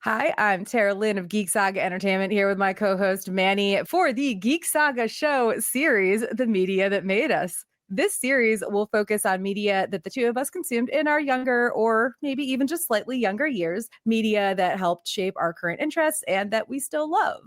Hi, I'm Tara Lynn of Geek Saga Entertainment here with my co-host Manny for the Geek Saga Show series, The Media That Made Us. This series will focus on media that the two of us consumed in our younger or maybe even just slightly younger years, media that helped shape our current interests and that we still love.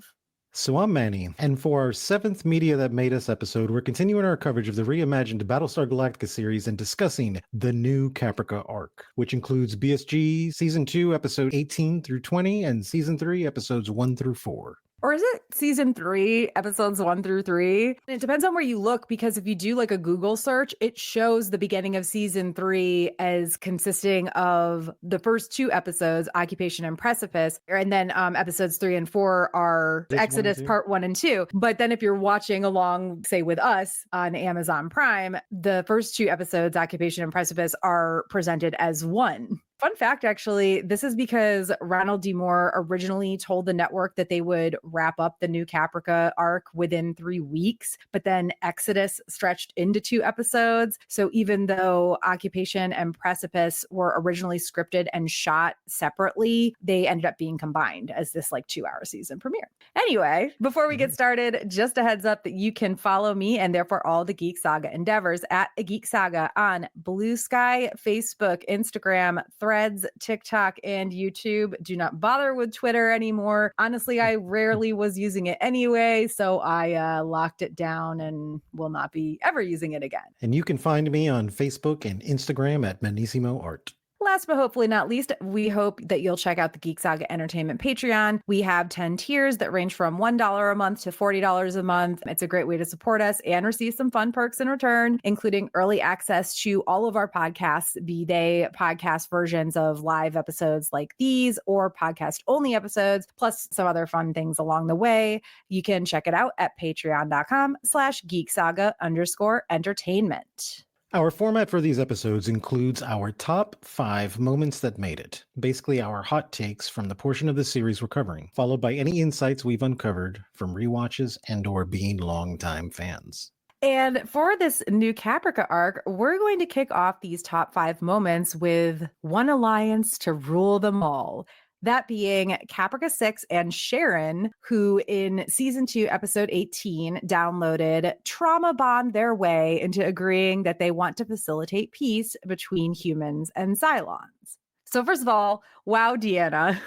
So I'm Manny, and for our 7th Media That Made Us episode, we're continuing our coverage of the reimagined Battlestar Galactica series and discussing the new Caprica Arc, which includes BSG Season 2, Episode 18 through 20, and Season 3, Episodes 1 through 4. Or is it Season 3, Episodes 1 through 3? It depends on where you look, because if you do like a Google search, it shows the beginning of Season 3 as consisting of the first 2 episodes, Occupation and Precipice, and then Episodes 3 and 4 are Exodus Part 1 and 2. But then if you're watching along, say, with us on Amazon Prime, the first 2 episodes, Occupation and Precipice, are presented as one. Fun fact, actually, this is because Ronald D. Moore originally told the network that they would wrap up the new Caprica arc within 3 weeks, but then Exodus stretched into 2 episodes. So even though Occupation and Precipice were originally scripted and shot separately, they ended up being combined as this like 2-hour season premiere. Anyway, before we get started, just a heads up that you can follow me and therefore all the Geek Saga endeavors at a Geek Saga on Blue Sky, Facebook, Instagram, Threads, TikTok, and YouTube. Do not bother with Twitter anymore. Honestly, I rarely was using it anyway, so I locked it down and will not be ever using it again. And you can find me on Facebook and Instagram at Manissimo Art. Last but hopefully not least, we hope that you'll check out the Geek Saga Entertainment Patreon. We have 10 tiers that range from $1 a month to $40 a month. It's a great way to support us and receive some fun perks in return, including early access to all of our podcasts, be they podcast versions of live episodes like these or podcast-only episodes, plus some other fun things along the way. You can check it out at patreon.com/geeksaga_entertainment. Our format for these episodes includes our top 5 moments that made it, basically our hot takes from the portion of the series we're covering, followed by any insights we've uncovered from rewatches and or being longtime fans. And for this new Caprica arc, we're going to kick off these top 5 moments with one alliance to rule them all. That being Caprica 6 and Sharon, who in Season 2, Episode 18, downloaded trauma bond their way into agreeing that they want to facilitate peace between humans and Cylons. So first of all, wow, Deanna.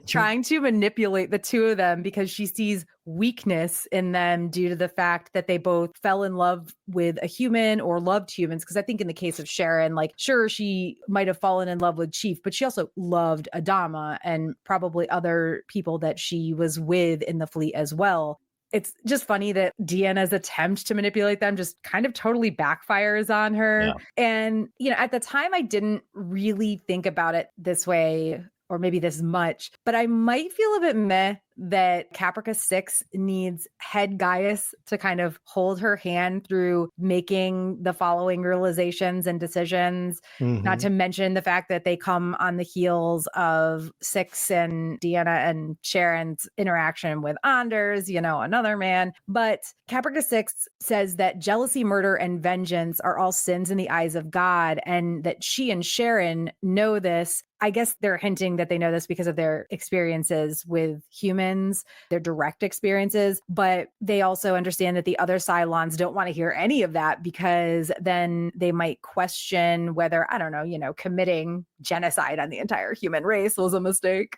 Trying to manipulate the two of them because she sees weakness in them due to the fact that they both fell in love with a human or loved humans. Because I think in the case of Sharon, like, sure, she might have fallen in love with Chief, but she also loved Adama and probably other people that she was with in the fleet as well. It's just funny that Deanna's attempt to manipulate them just kind of totally backfires on her. Yeah. And, you know, at the time, I didn't really think about it this way, or maybe this much, but I might feel a bit meh that Caprica 6 needs head Gaius to kind of hold her hand through making the following realizations and decisions, not to mention the fact that they come on the heels of 6 and Deanna and Sharon's interaction with Anders, you know, another man. But Caprica 6 says that jealousy, murder, and vengeance are all sins in the eyes of God, and that she and Sharon know this. I guess they're hinting that they know this because of their experiences with humans, their direct experiences, but they also understand that the other Cylons don't want to hear any of that because then they might question whether, I don't know, you know, committing genocide on the entire human race was a mistake.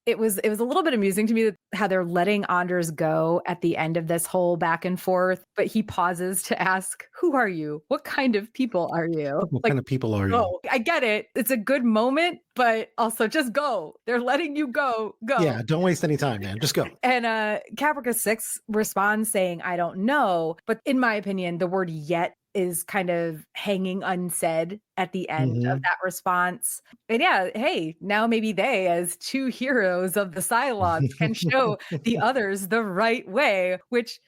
It was a little bit amusing to me how they're letting Anders go at the end of this whole back and forth, but he pauses to ask, "Who are you? What kind of people are you? What kind of people are you?" I get it. It's a good moment, but also just go. They're letting you go. Go. Yeah, don't waste any time, man. Just go. And Caprica 6 responds saying, "I don't know." But in my opinion, the word "yet" is kind of hanging unsaid at the end of Mhm. that response. And yeah, hey, now maybe they, as two heroes of the Cylons, can show the others the right way, which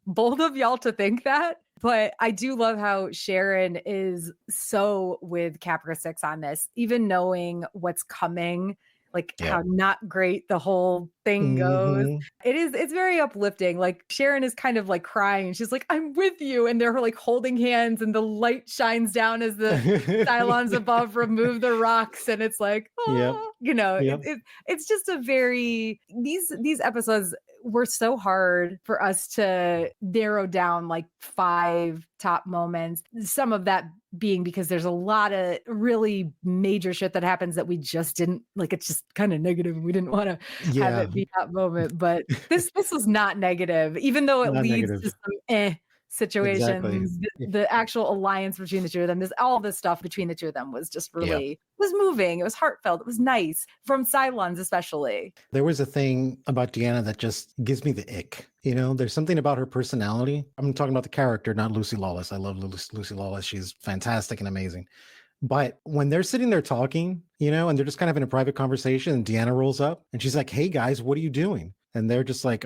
bold of y'all to think that. But I do love how Sharon is so with Caprica 6 on this, even knowing what's coming, like Yeah. how not great the whole thing goes. Mhm. It's very uplifting. Like Sharon is kind of like crying. She's like, I'm with you. And they're like holding hands, and the light shines down as the Cylons above remove the rocks. And it's like, Yep. oh, Yep. it's just a very, these episodes were so hard for us to narrow down like 5 top moments. Some of that being because there's a lot of really major shit that happens that we just didn't like. It's just kind of negative, and we didn't want to have Yeah. it be that moment. But this was not negative, even though it Not leads negative. to some Exactly. situations. Yeah. The actual alliance between the two of them, all this stuff between the two of them was just Yeah. really, was moving. It was heartfelt. It was nice from Cylons, especially. There was a thing about Deanna that just gives me the ick. You know, there's something about her personality. I'm talking about the character, not Lucy Lawless. I love Lucy Lawless. She's fantastic and amazing. But when they're sitting there talking, you know, and they're just kind of in a private conversation, and Deanna rolls up and she's like, hey guys, what are you doing? And they're just like,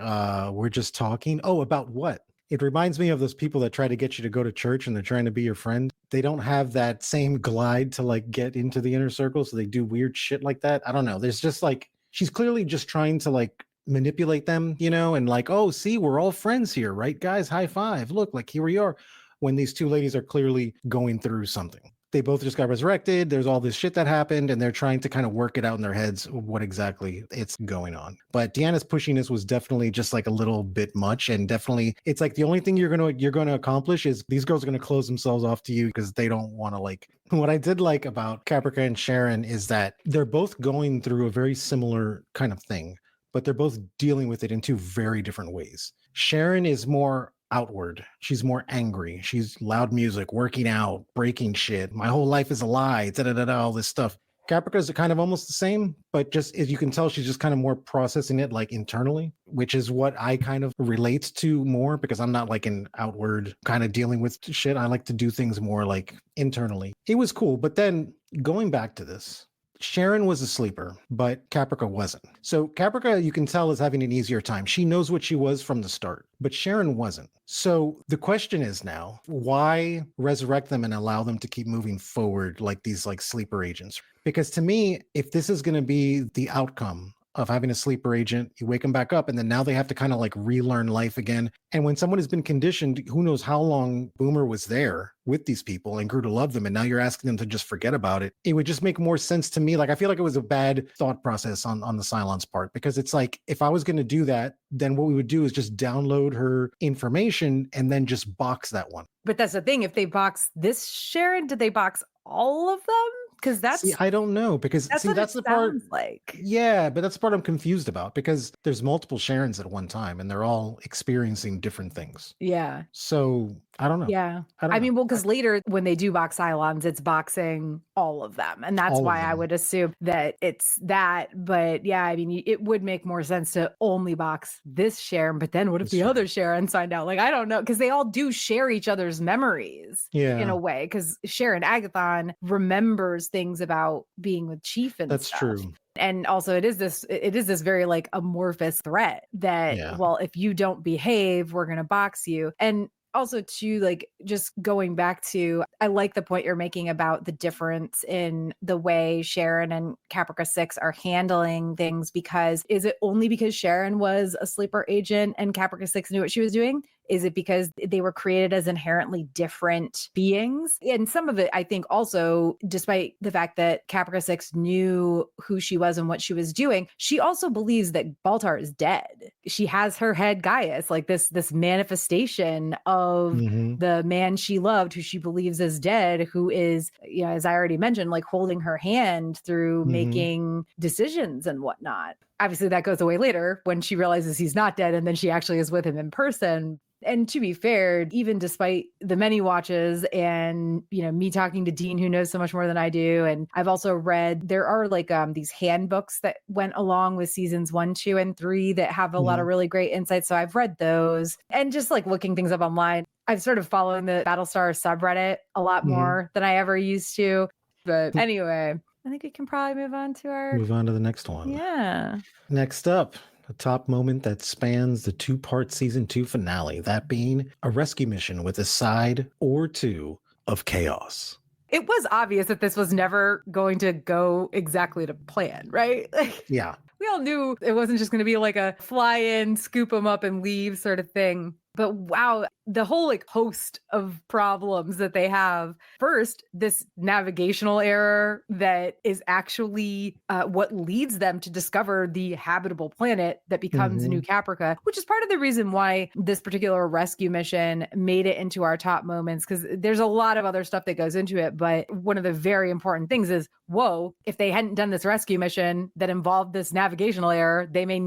we're just talking. Oh, about what? It reminds me of those people that try to get you to go to church and they're trying to be your friend. They don't have that same glide to like get into the inner circle. So they do weird shit like that. I don't know. There's just like, she's clearly just trying to like manipulate them, you know, and like, oh, see, we're all friends here, right, guys? High five. Look, like here we are. When these two ladies are clearly going through something. They both just got resurrected. There's all this shit that happened, and they're trying to kind of work it out in their heads what exactly it's going on. But Deanna's pushiness was definitely just like a little bit much, and definitely it's like the only thing you're gonna accomplish is these girls are gonna close themselves off to you because they don't want to like. What I did like about Caprica and Sharon is that they're both going through a very similar kind of thing, but they're both dealing with it in two very different ways. Sharon is more outward. She's more angry. She's loud music, working out, breaking shit. My whole life is a lie, da da da da, all this stuff. Caprica's kind of almost the same, but just as you can tell, she's just kind of more processing it like internally, which is what I kind of relate to more because I'm not like an outward kind of dealing with shit. I like to do things more like internally. It was cool. But then going back to this, Sharon was a sleeper, but Caprica wasn't. So Caprica, you can tell, is having an easier time. She knows what she was from the start, but Sharon wasn't. So the question is now, why resurrect them and allow them to keep moving forward like these like sleeper agents? Because to me, if this is going to be the outcome of having a sleeper agent, you wake them back up, and then now they have to kind of like relearn life again. And when someone has been conditioned, who knows how long Boomer was there with these people and grew to love them, and now you're asking them to just forget about it. It would just make more sense to me. Like, I feel like it was a bad thought process on the Cylons part, because it's like, if I was going to do that, then what we would do is just download her information and then just box that one. But that's the thing. If they box this Sharon, did they box all of them? Because See, I don't know, because that's see, what that's it the part. sounds like. Yeah, but that's the part I'm confused about, because there's multiple Sharons at one time and they're all experiencing different things. Yeah. So I don't know. Yeah. I don't I know. mean, well, because later when they do box Cylons, it's boxing all of them. And that's All of why I them. would assume that it's that. But yeah, I mean, it would make more sense to only box this Sharon. But then what if This the other Sharon signed out? Like, I don't know. Because they all do share each other's memories in Yeah, a way. Because Sharon Agathon remembers things about being with Chief and that's stuff. true. And also it is this very like amorphous threat that, Yeah. well, if you don't behave, we're going to box you. And also too, like, just going back to, I like the point you're making about the difference in the way Sharon and Caprica 6 are handling things, because is it only because Sharon was a sleeper agent and Caprica 6 knew what she was doing? Is it because they were created as inherently different beings? And some of it, I think, also, despite the fact that Caprica 6 knew who she was and what she was doing, she also believes that Baltar is dead. She has her head Gaius, like this manifestation of Mhm. the man she loved, who she believes is dead, who is, as I already mentioned, like holding her hand through Mhm. making decisions and whatnot. Obviously, that goes away later when she realizes he's not dead, and then she actually is with him in person. And to be fair, even despite the many watches and, me talking to Dean, who knows so much more than I do. And I've also read, there are like these handbooks that went along with seasons 1, 2, and 3 that have a lot of really great insights. So I've read those and just like looking things up online. I've started following the Battlestar subreddit a lot more than I ever used to. But anyway, I think we can probably move on to the next one. Yeah. Next up, a top moment that spans the 2-part season 2 finale, that being a rescue mission with a side or two of chaos. It was obvious that this was never going to go exactly to plan, right? Yeah. We all knew it wasn't just going to be like a fly in, scoop them up and leave sort of thing. But wow, the whole like host of problems that they have. First, this navigational error that is actually what leads them to discover the habitable planet that becomes New Caprica, which is part of the reason why this particular rescue mission made it into our top moments, because there's a lot of other stuff that goes into it. But one of the very important things is, whoa, if they hadn't done this rescue mission that involved this navigational error, they may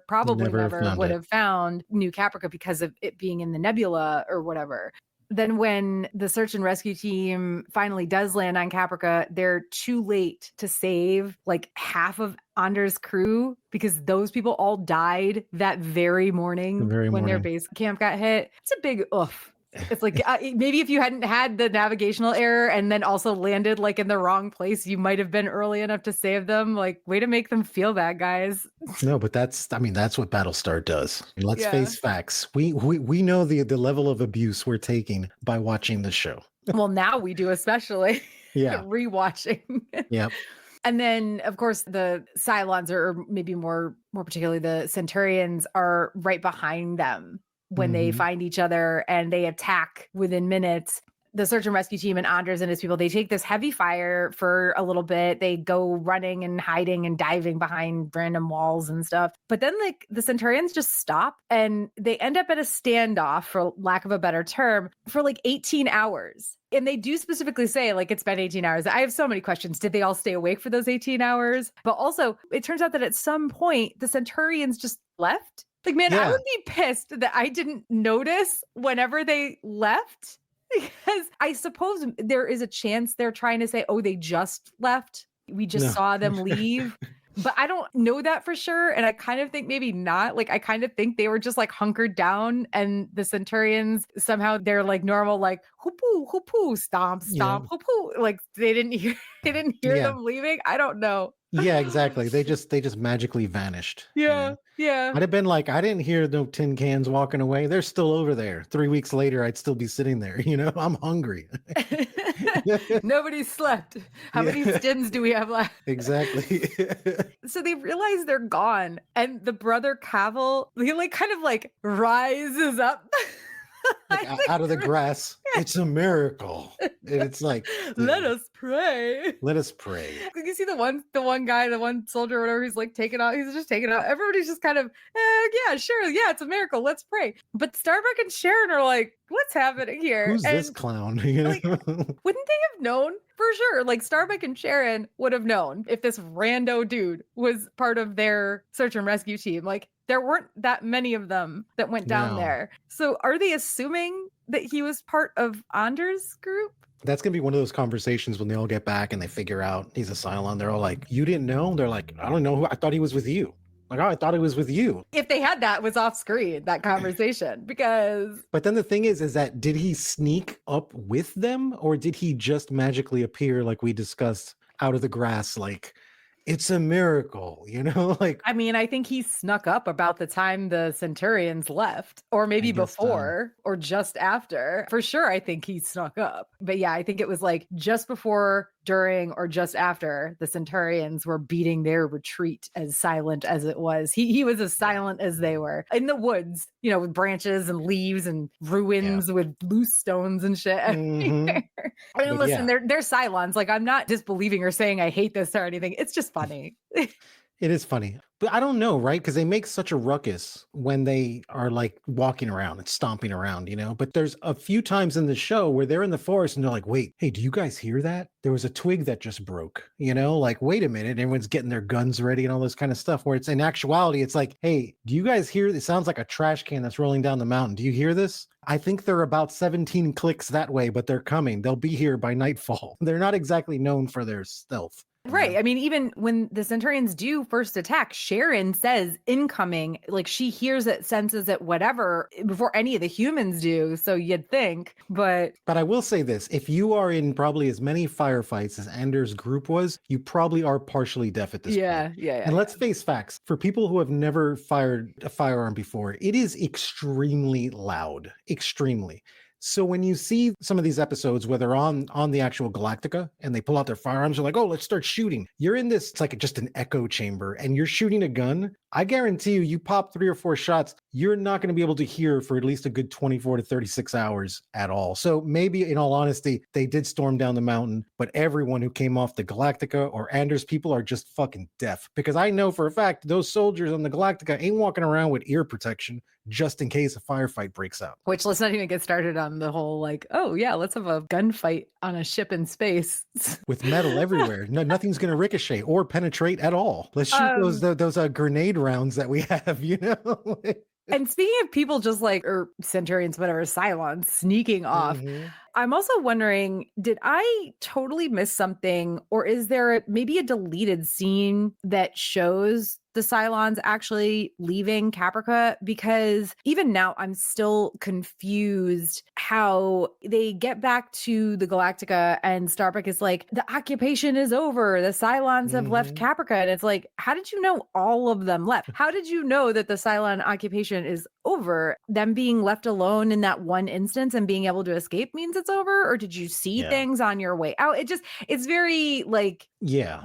probably never would have found New Caprica because of it being in the nebula or whatever. Then when the search and rescue team finally does land on Caprica, they're too late to save like half of Anders' crew because those people all died that very morning when their base camp got hit. It's a big oof. It's like maybe if you hadn't had the navigational error and then also landed like in the wrong place, you might have been early enough to save them. Like, way to make them feel bad, guys. No, but that's what Battlestar does. Let's face facts. We know the level of abuse we're taking by watching the show. Well, now we do, especially. Yeah. Rewatching. Yep. And then, of course, the Cylons, or maybe more particularly the Centurions, are right behind them when they find each other, and they attack within minutes. The search and rescue team and Anders and his people, they take this heavy fire for a little bit. They go running and hiding and diving behind random walls and stuff. But then like the Centurions just stop, and they end up at a standoff, for lack of a better term, for like 18 hours. And they do specifically say like it's been 18 hours. I have so many questions. Did they all stay awake for those 18 hours? But also, it turns out that at some point the Centurions just left. Like, man, I would be pissed that I didn't notice whenever they left, because I suppose there is a chance they're trying to say, oh, they just left. We just saw them leave. But I don't know that for sure. And I kind of think maybe not. Like, I kind of think they were just like hunkered down, and the Centurions, somehow they're like normal, like hoopoo, hoopoo, stomp, stomp, hoopoo. Like they didn't hear them leaving. I don't know. Yeah, exactly. They just magically vanished. Yeah. I'd have been like, I didn't hear no tin cans walking away. They're still over there. 3 weeks later, I'd still be sitting there. I'm hungry. Nobody slept. How many stims do we have left? Exactly. So they realize they're gone, and the brother Cavill, he like kind of like rises up. Like, out of the grass. It's a miracle. And it's like, let us pray. Let us pray. You see the one guy, the one soldier or whatever, he's like taking out. He's just taking out. Everybody's just kind of, yeah, sure. Yeah, it's a miracle. Let's pray. But Starbuck and Sharon are like, what's happening here? Who's this clown? Like, wouldn't they have known? For sure. Like Starbuck and Sharon would have known if this rando dude was part of their search and rescue team. Like, there weren't that many of them that went down there. So are they assuming that he was part of Anders' group? That's going to be one of those conversations when they all get back and they figure out he's a Cylon. They're all like, you didn't know? They're like, I don't know. I thought he was with you. Like, oh, I thought it was with you. If they had that, it was off screen, that conversation, because... But then the thing is that did he sneak up with them, or did he just magically appear, like we discussed, out of the grass, like... It's a miracle, like... I mean, I think he snuck up about the time the Centurions left, or maybe before, or just after. For sure, I think he snuck up. But yeah, I think it was like just before, during, or just after the Centurions were beating their retreat, as silent as it was. He was as silent as they were. In the woods, with branches and leaves and ruins with loose stones and shit. I mean, listen, they're Cylons. Like, I'm not disbelieving or saying I hate this or anything. It's just funny. It is funny. But I don't know, right? Because they make such a ruckus when they are like walking around and stomping around, But there's a few times in the show where they're in the forest and they're like, wait, hey, do you guys hear that? There was a twig that just broke, Like, wait a minute. Everyone's getting their guns ready and all this kind of stuff. Where it's in actuality, it's like, hey, do you guys hear? It sounds like a trash can that's rolling down the mountain. Do you hear this? I think they're about 17 clicks that way, but they're coming. They'll be here by nightfall. They're not exactly known for their stealth. Right. I mean, even when the Centaurians do first attack, Sharon says incoming, like she hears it, senses it, whatever, before any of the humans do. So you'd think, but I will say this, if you are in probably as many firefights as Anders' group was, you probably are partially deaf at this point. Yeah. And let's face facts, for people who have never fired a firearm before, it is extremely loud, extremely. So when you see some of these episodes where they're on the actual Galactica and they pull out their firearms, they're like, oh, let's start shooting. You're in this, it's like just an echo chamber and you're shooting a gun. I guarantee you pop 3 or 4 shots, you're not going to be able to hear for at least a good 24 to 36 hours at all. So maybe in all honesty, they did storm down the mountain, but everyone who came off the Galactica or Anders people are just fucking deaf. Because I know for a fact, those soldiers on the Galactica ain't walking around with ear protection just in case a firefight breaks out. Which, let's not even get started on the whole like, oh yeah, let's have a gunfight on a ship in space. With metal everywhere. No, nothing's going to ricochet or penetrate at all. Let's shoot those grenade rounds that we have, And speaking of people just like, or Centaurians, whatever, Cylons sneaking off, I'm also wondering, did I totally miss something? Or is there maybe a deleted scene that shows the Cylons actually leaving Caprica? Because even now, I'm still confused how they get back to the Galactica and Starbuck is like, the occupation is over. The Cylons have left Caprica. And it's like, how did you know all of them left? How did you know that the Cylon occupation is over? Them being left alone in that one instance and being able to escape means it's over? Or did you see things on your way out? It's very like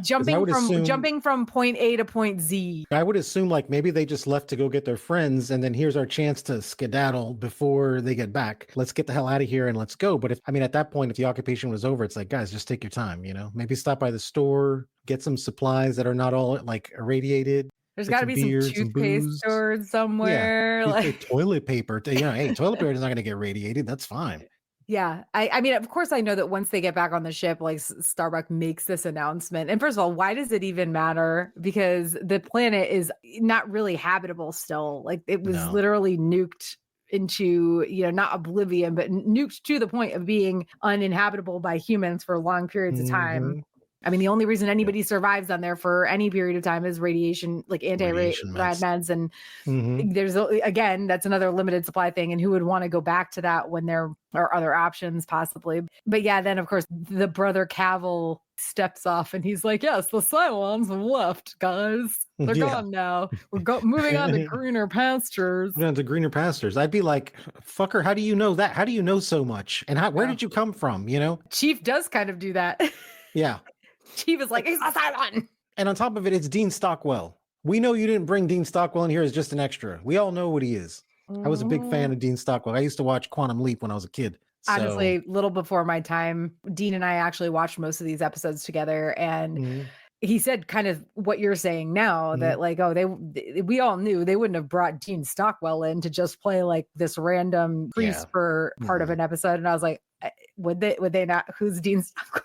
jumping from point A to point Z. I would assume like maybe they just left to go get their friends and then here's our chance to skedaddle before they get back. Let's get the hell out of here and let's go. But at that point, if the occupation was over, it's like, guys, just take your time, Maybe stop by the store, get some supplies that are not all like irradiated. There's got to be some toothpaste stored somewhere. Yeah. Like toilet paper. Hey, toilet paper is not going to get radiated. That's fine. Yeah. I mean, of course, I know that once they get back on the ship, like Starbuck makes this announcement. And first of all, why does it even matter? Because the planet is not really habitable still. Like it was literally nuked into, not oblivion, but nuked to the point of being uninhabitable by humans for long periods of time. I mean, the only reason anybody survives on there for any period of time is radiation, like anti-rad meds. And there's, again, that's another limited supply thing. And who would want to go back to that when there are other options possibly? But yeah, then of course, the brother Cavill steps off and he's like, yes, the Cylons have left, guys. They're gone now. We're moving on to greener pastures. On to greener pastures. I'd be like, fucker, how do you know that? How do you know so much? And where did you come from, Chief does kind of do that. Yeah. Chief is like, he's a Cylon. And on top of it, it's Dean Stockwell. We know you didn't bring Dean Stockwell in here as just an extra. We all know what he is. I was a big fan of Dean Stockwell. I used to watch Quantum Leap when I was a kid. Honestly, a little before my time, Dean and I actually watched most of these episodes together. And he said kind of what you're saying now, that like, we all knew they wouldn't have brought Dean Stockwell in to just play like this random priest for part of an episode. And I was like, would they not? Who's Dean Stockwell?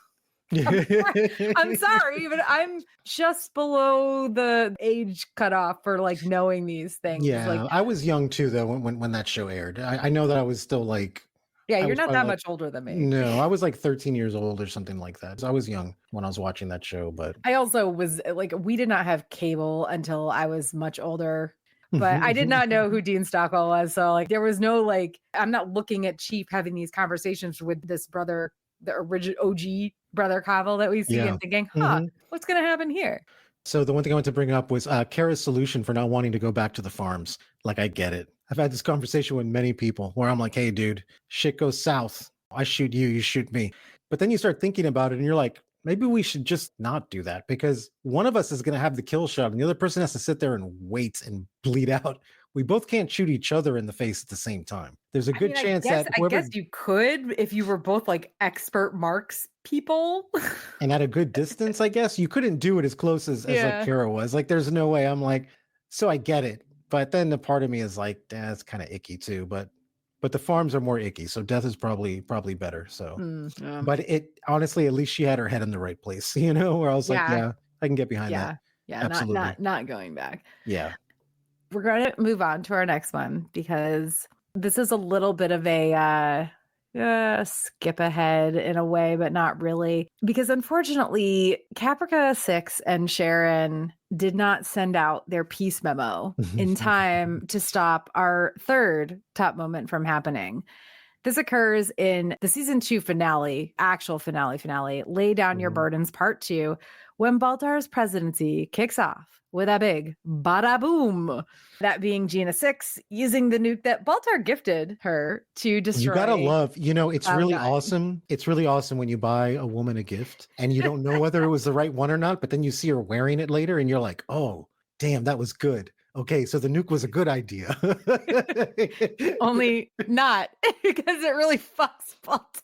I'm sorry, but I'm just below the age cutoff for like knowing these things. Yeah, like, I was young too, though, when that show aired. I know that I was still like... Yeah, you're not that much older than me. No, I was like 13 years old or something like that. So I was young when I was watching that show, but... I also was like, we did not have cable until I was much older. But I did not know who Dean Stockwell was. So like, there was no like, I'm not looking at Chief having these conversations with this brother, the original OG brother Cavill that we see and thinking, what's going to happen here? So the one thing I want to bring up was Kara's solution for not wanting to go back to the farms. Like, I get it. I've had this conversation with many people where I'm like, hey, dude, shit goes south. I shoot you, you shoot me. But then you start thinking about it and you're like, maybe we should just not do that, because one of us is going to have the kill shot and the other person has to sit there and wait and bleed out we both can't shoot each other in the face at the same time. There's a good chance that I whoever guess you could if you were both like expert marks people. and at a good distance, I guess you couldn't do it as close as like Yeah. Kara was. Like, there's no way. I'm like, so I get it, but then the part of me is like, that's kind of icky too. But the farms are more icky, so death is probably better. So, Yeah. but it honestly, at least she had her head in the right place, you know. Where I was like, Yeah. yeah, I can get behind Yeah. that. Yeah. Absolutely. Not going back. Yeah. We're going to move on to our next one because this is a little bit of a skip ahead in a way, but not really. Because unfortunately, Caprica 6 and Sharon did not send out their peace memo in time to stop our third top moment from happening. This occurs in the season 2 finale, actual finale, Lay Down Your Burdens Part 2, when Baltar's presidency kicks off with a big bada boom. That being Gina 6 using the nuke that Baltar gifted her to destroy. You gotta love, it's Cloud really 9. awesome. It's really awesome when you buy a woman a gift and you don't know whether it was the right one or not, but then you see her wearing it later and you're like, oh, damn, that was good. Okay, so the nuke was a good idea. Only not because it really fucks Baltar.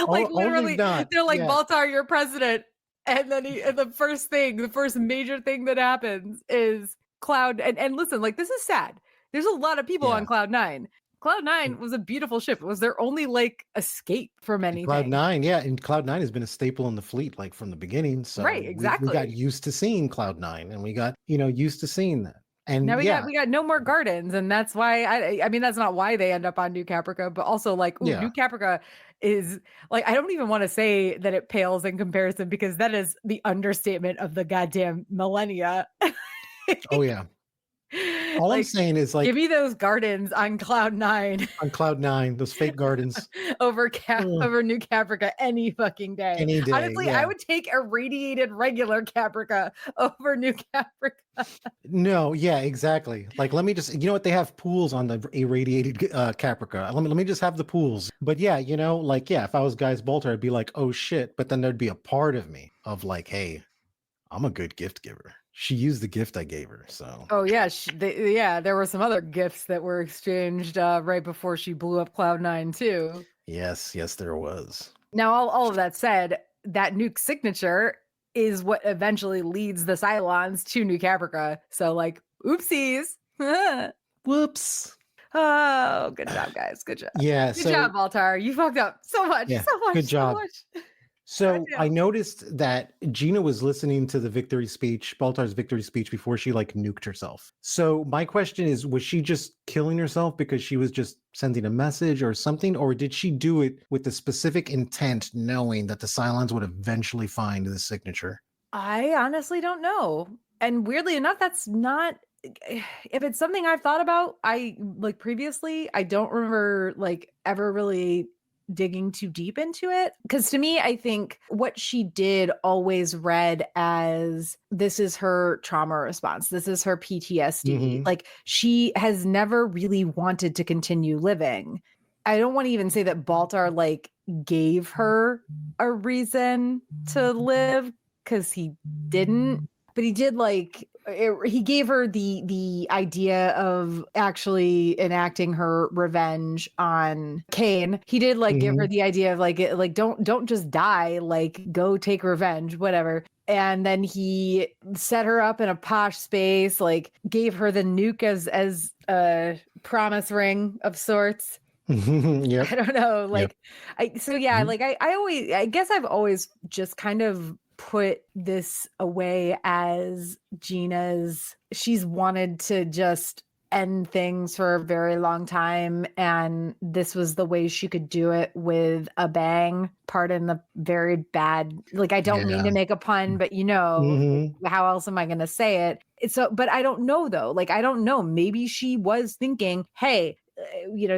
Like literally, they're like, Baltar, you're president. And then the first major thing that happens is Cloud. And listen, like, this is sad. There's a lot of people on Cloud 9. Cloud 9 was a beautiful ship. It was their only like escape from anything. Cloud 9, yeah, and Cloud 9 has been a staple in the fleet like from the beginning. So right, exactly. We got used to seeing Cloud 9, and we got used to seeing that. And now we got no more gardens, and that's why I mean that's not why they end up on New Caprica, but also like New Caprica is like, I don't even want to say that it pales in comparison because that is the understatement of the goddamn millennia. Oh yeah. All I'm saying is, like, give me those gardens on Cloud 9. On Cloud 9, those fake gardens. over New Caprica any fucking day. Any day. Honestly, I would take irradiated regular Caprica over New Caprica. No, yeah, exactly. Like, let me just, what, they have pools on the irradiated Caprica. Let me just have the pools. But yeah, if I was Guy's Bolter, I'd be like, oh shit. But then there'd be a part of me of like, hey, I'm a good gift giver. She used the gift I gave her, so. Oh yeah, there were some other gifts that were exchanged right before she blew up Cloud 9 too. Yes, there was. Now, all of that said, that nuke signature is what eventually leads the Cylons to New Caprica. So, like, oopsies. Whoops. Oh, good job, guys. Good job. Yeah. Good job, Baltar. You fucked up so much. Yeah, so much. good job. So much. So I noticed that Gina was listening to the victory speech, Baltar's victory speech, before she like nuked herself. So my question is, was she just killing herself because she was just sending a message or something? Or did she do it with the specific intent, knowing that the Cylons would eventually find the signature? I honestly don't know. And weirdly enough, that's not, if it's something I've thought about, previously, I don't remember like ever really digging too deep into it, because to me I think what she did always read as this is her trauma response, this is her PTSD. Like, she has never really wanted to continue living. I don't want to even say that Baltar like gave her a reason to live, because he didn't, but he did he gave her the idea of actually enacting her revenge on Kane. He did give her the idea of don't just die, go take revenge, whatever. And then he set her up in a posh space, gave her the nuke as a promise ring of sorts. Yep. I don't know. Yep. I guess I've always just kind of put this away as she's wanted to just end things for a very long time, and this was the way she could do it with a bang. Pardon the very bad, I don't mean to make a pun, but how else am I going to say it? But I don't know though. I don't know. Maybe she was thinking, hey,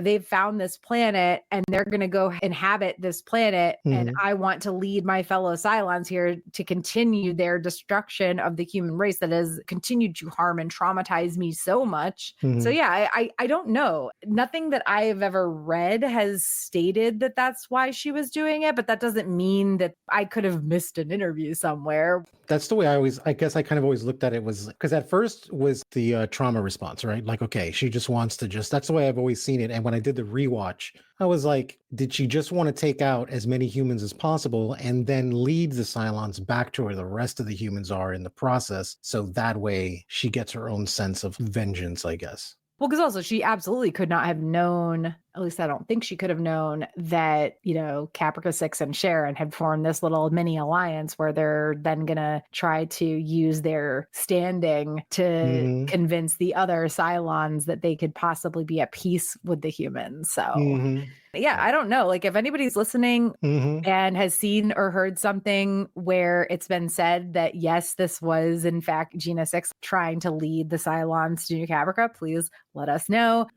they've found this planet and they're going to go inhabit this planet. And I want to lead my fellow Cylons here to continue their destruction of the human race that has continued to harm and traumatize me so much. So yeah, I don't know. Nothing that I've ever read has stated that that's why she was doing it, but that doesn't mean that I could have missed an interview somewhere. That's the way I guess I kind of always looked at it, was because at first was the trauma response, right? Like, okay, she just wants to that's the way I've always seen it. And when I did the rewatch, I was like, did she just want to take out as many humans as possible and then lead the Cylons back to where the rest of the humans are in the process? So that way she gets her own sense of vengeance, I guess. Well, because also she absolutely could not have known, at least I don't think she could have known, that, Caprica 6 and Sharon had formed this little mini alliance where they're then going to try to use their standing to convince the other Cylons that they could possibly be at peace with the humans. So yeah, I don't know. Like, if anybody's listening and has seen or heard something where it's been said that, yes, this was in fact Gina 6 trying to lead the Cylons to New Caprica, please let us know.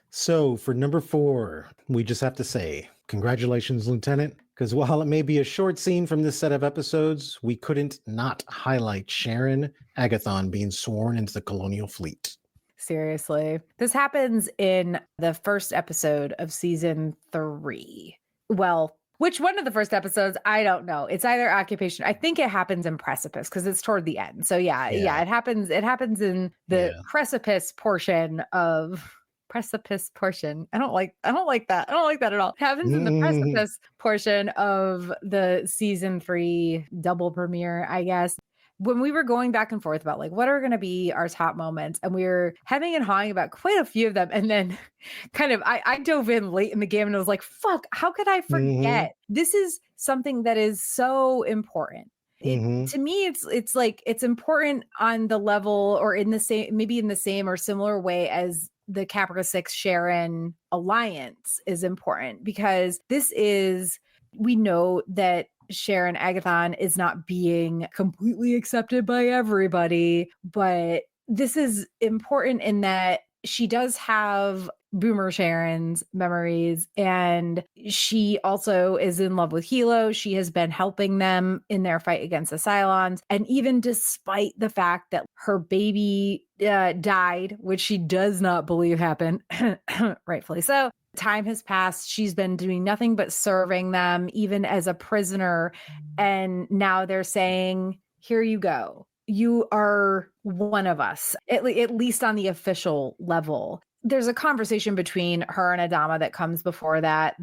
So for number 4, we just have to say, congratulations, Lieutenant, because while it may be a short scene from this set of episodes, we couldn't not highlight Sharon Agathon being sworn into the Colonial Fleet. Seriously. This happens in the first episode of season 3. Well, which one of the first episodes? I don't know. It's either Occupation. I think it happens in Precipice because it's toward the end. So yeah, it happens. It happens in the Precipice portion of Precipice portion. I don't like that. I don't like that at all. It happens in the Precipice portion of the season 3 double premiere, I guess. When we were going back and forth about like what are going to be our top moments, and we were hemming and hawing about quite a few of them, and then kind of I dove in late in the game and I was like, fuck, how could I forget? This is something that is so important. To me, it's like it's important on the level or in the same, maybe in the same or similar way as the Caprica 6 Sharon alliance is important, because we know that Sharon Agathon is not being completely accepted by everybody, but this is important in that she does have Boomer Sharon's memories, and she also is in love with Hilo. She has been helping them in their fight against the Cylons, and even despite the fact that her baby died, which she does not believe happened, rightfully so, time has passed. She's been doing nothing but serving them, even as a prisoner. And now they're saying, here you go. You are one of us, at least on the official level. There's a conversation between her and Adama that comes before that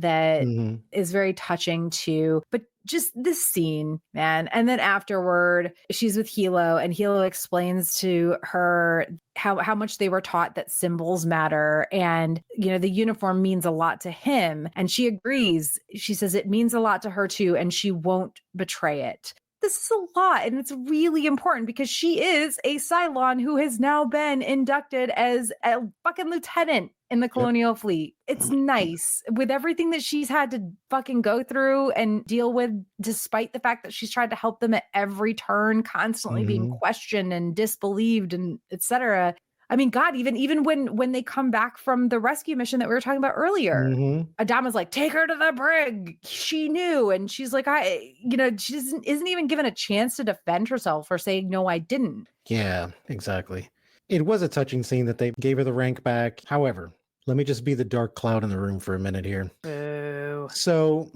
is very touching too. But just this scene, man. And then afterward, she's with Hilo, and Hilo explains to her how much they were taught that symbols matter. And, the uniform means a lot to him. And she agrees. She says it means a lot to her too, and she won't betray it. This is a lot, and it's really important because she is a Cylon who has now been inducted as a fucking lieutenant in the Colonial Fleet. It's nice with everything that she's had to fucking go through and deal with, despite the fact that she's tried to help them at every turn, constantly being questioned and disbelieved and etc. I mean, God, even when they come back from the rescue mission that we were talking about earlier, Adama's like, take her to the brig. She knew. And she's like, she isn't even given a chance to defend herself or say, no, I didn't. Yeah, exactly. It was a touching scene that they gave her the rank back. However, let me just be the dark cloud in the room for a minute here. Boo. So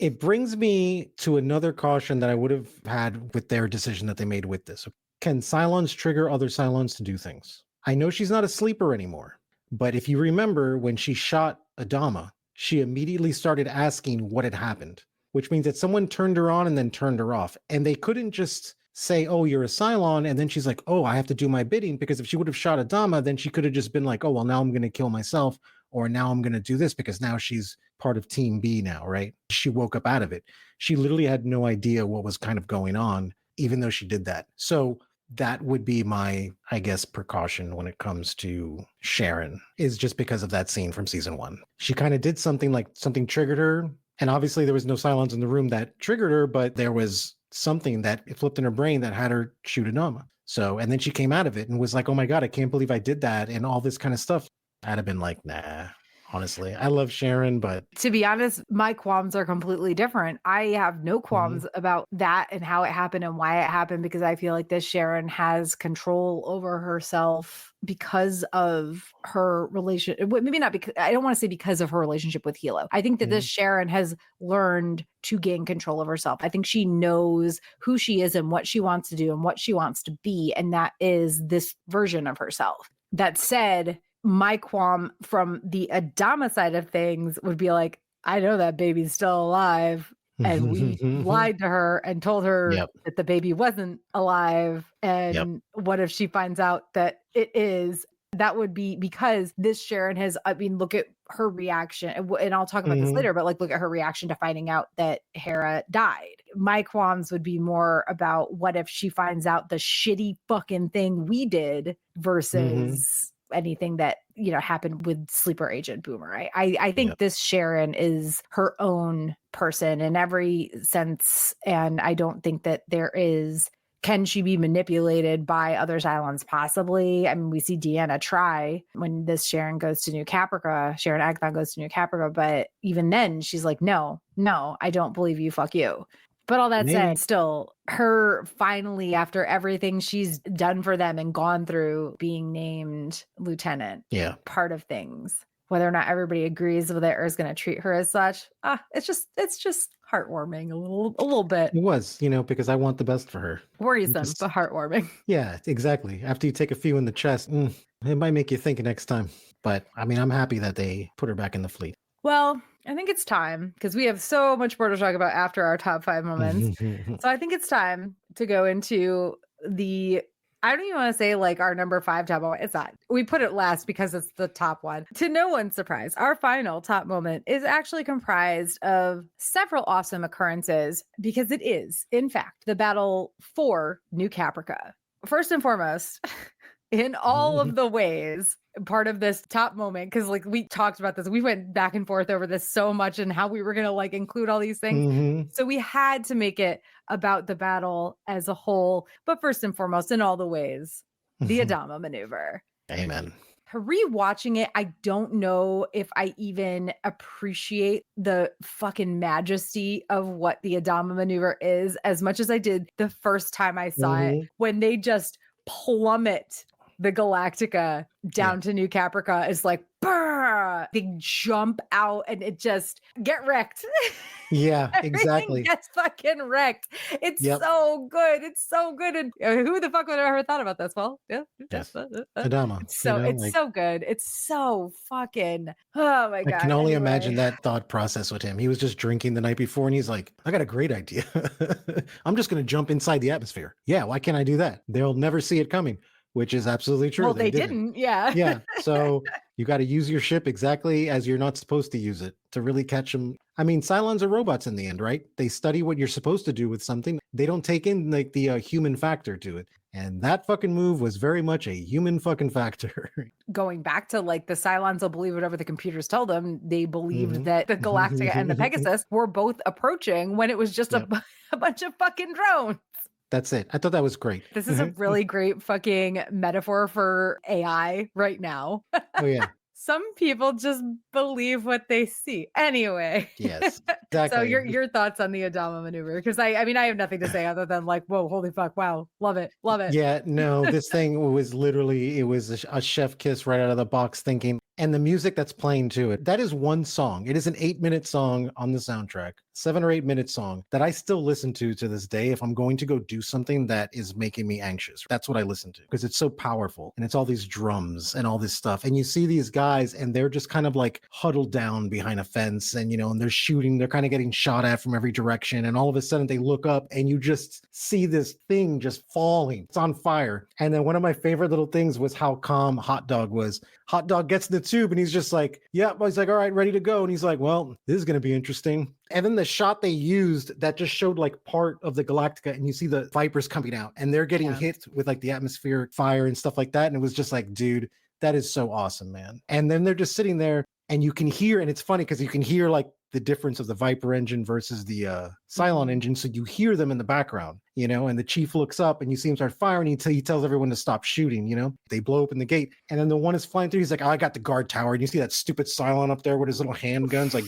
it brings me to another caution that I would have had with their decision that they made with this. Can Cylons trigger other Cylons to do things? I know she's not a sleeper anymore, but if you remember when she shot Adama, she immediately started asking what had happened, which means that someone turned her on and then turned her off. And they couldn't just say, oh, you're a Cylon, and then she's like, oh, I have to do my bidding, because if she would have shot Adama, then she could have just been like, oh, well, now I'm going to kill myself, or now I'm going to do this, because now she's part of Team B now, right? She woke up out of it. She literally had no idea what was kind of going on, even though she did that. So that would be my, I guess, precaution when it comes to Sharon, is just because of that scene from season 1. She kind of did something triggered her. And obviously there was no Cylons in the room that triggered her, but there was something that flipped in her brain that had her shoot Adama. So, and then she came out of it and was like, oh my God, I can't believe I did that, and all this kind of stuff. I'd have been like, nah. Honestly, I love Sharon, but To be honest, my qualms are completely different. I have no qualms about that and how it happened and why it happened, because I feel like this Sharon has control over herself because of her relation. Maybe not because, I don't want to say because of her relationship with Hilo. I think that this Sharon has learned to gain control of herself. I think she knows who she is and what she wants to do and what she wants to be. And that is this version of herself. That said, my qualm from the Adama side of things would be like, I know that baby's still alive, and we lied to her and told her that the baby wasn't alive. And what if she finds out that it is? That would be because this Sharon has, I mean, look at her reaction, and I'll talk about this later, but like, look at her reaction to finding out that Hera died. My qualms would be more about what if she finds out the shitty fucking thing we did versus anything that, you know, happened with sleeper agent Boomer. I think this Sharon is her own person in every sense, and I don't think that there is, can she be manipulated by other Cylons? Possibly. I mean, we see Deanna try when this Sharon goes to New Caprica, Sharon Agathon goes to New Caprica, but even then she's like, no, I don't believe you, fuck you. But all that said, still, her finally, after everything she's done for them and gone through, being named lieutenant, part of things, whether or not everybody agrees with it or is going to treat her as such, it's just heartwarming a little bit. It was, you know, because I want the best for her. Worrisome, but heartwarming. Yeah, exactly. After you take a few in the chest, it might make you think next time. But I mean, I'm happy that they put her back in the fleet. Well, I think it's time, because we have so much more to talk about after our top 5 moments. So I think it's time to go into the, I don't even want to say like our number 5 top moment. It's not. We put it last because it's the top one. To no one's surprise, our final top moment is actually comprised of several awesome occurrences, because it is, in fact, the battle for New Caprica. First and foremost, in all of the ways, part of this top moment, because like we talked about this, we went back and forth over this so much and how we were going to like include all these things. So we had to make it about the battle as a whole. But first and foremost, in all the ways, the Adama maneuver. Amen. Rewatching it, I don't know if I even appreciate the fucking majesty of what the Adama maneuver is as much as I did the first time I saw it, when they just plummet the Galactica down to New Caprica. Is like, brr, they jump out and it just get wrecked. Yeah, exactly. Gets fucking wrecked. It's so good. It's so good. And who the fuck would have ever thought about this? Well, Adama. It's so, so good. It's so fucking, oh my God. I can only imagine that thought process with him. He was just drinking the night before and he's like, I got a great idea. I'm just going to jump inside the atmosphere. Yeah, why can't I do that? They'll never see it coming. Which is absolutely true. Well, they didn't. Yeah. Yeah. So you got to use your ship exactly as you're not supposed to use it to really catch them. I mean, Cylons are robots in the end, right? They study what you're supposed to do with something. They don't take in like the human factor to it. And that fucking move was very much a human fucking factor. Going back to like the Cylons will believe whatever the computers tell them. They believed that the Galactica and the Pegasus were both approaching when it was just a bunch of fucking drones. That's it. I thought that was great. This is a really great fucking metaphor for AI right now. Oh, yeah. Some people just believe what they see. Anyway. Yes, exactly. So your thoughts on the Adama maneuver? Because I mean, I have nothing to say other than like, whoa, holy fuck, wow, love it. Yeah, no, this thing was literally, it was a chef kiss right out of the box thinking. And the music that's playing to it, that is one song. It is an 8-minute song on the soundtrack, 7 or 8 minute song that I still listen to this day if I'm going to go do something that is making me anxious. That's what I listen to because it's so powerful and it's all these drums and all this stuff. And you see these guys and they're just kind of like huddled down behind a fence and, you know, and they're shooting, they're kind of getting shot at from every direction. And all of a sudden they look up and you just see this thing just falling. It's on fire. And then one of my favorite little things was how calm Hot Dog was. Hot Dog gets in the tube and he's just like, yeah, he's like, all right, ready to go. And he's like, well, this is going to be interesting. And then the shot they used that just showed like part of the Galactica and you see the Vipers coming out and they're getting hit with like the atmospheric fire and stuff like that. And it was just like, dude, that is so awesome, man. And then they're just sitting there and you can hear, and it's funny because you can hear like the difference of the Viper engine versus the Cylon engine. So you hear them in the background, and the chief looks up and you see him start firing. He tells everyone to stop shooting, They blow open the gate. And then the one is flying through. He's like, oh, I got the guard tower. And you see that stupid Cylon up there with his little handguns, like,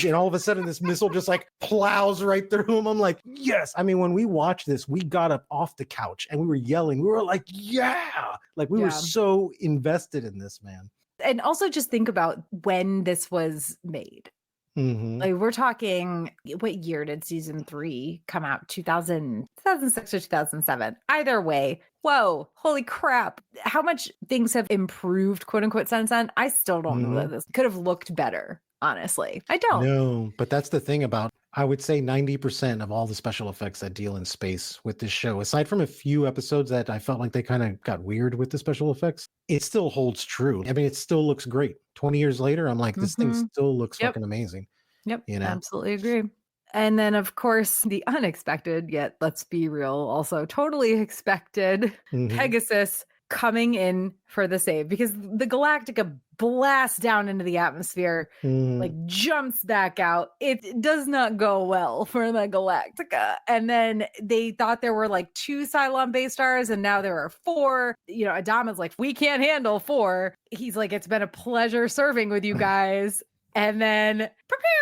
and all of a sudden this missile just like plows right through him. I'm like, yes. I mean, when we watched this, we got up off the couch and we were yelling. We were like, yeah. Like we were so invested in this, man. And also just think about when this was made. Like we're talking, what year did season 3 come out? 2006 or 2007? Either way, whoa, holy crap. How much things have improved, quote unquote, since then? I still don't know that this could have looked better, honestly. I don't. No, but that's the thing about, I would say 90% of all the special effects that deal in space with this show, aside from a few episodes that I felt like they kind of got weird with the special effects, it still holds true. I mean, it still looks great. 20 years later, I'm like, this thing still looks fucking amazing. Yep, absolutely agree. And then, of course, the unexpected, yet let's be real, also totally expected, Pegasus coming in for the save, because the Galactica blasts down into the atmosphere, like jumps back out. It does not go well for the Galactica. And then they thought there were like 2 Cylon base stars, and now there are 4. Adama's like, we can't handle 4. He's like, it's been a pleasure serving with you guys. And then prepare.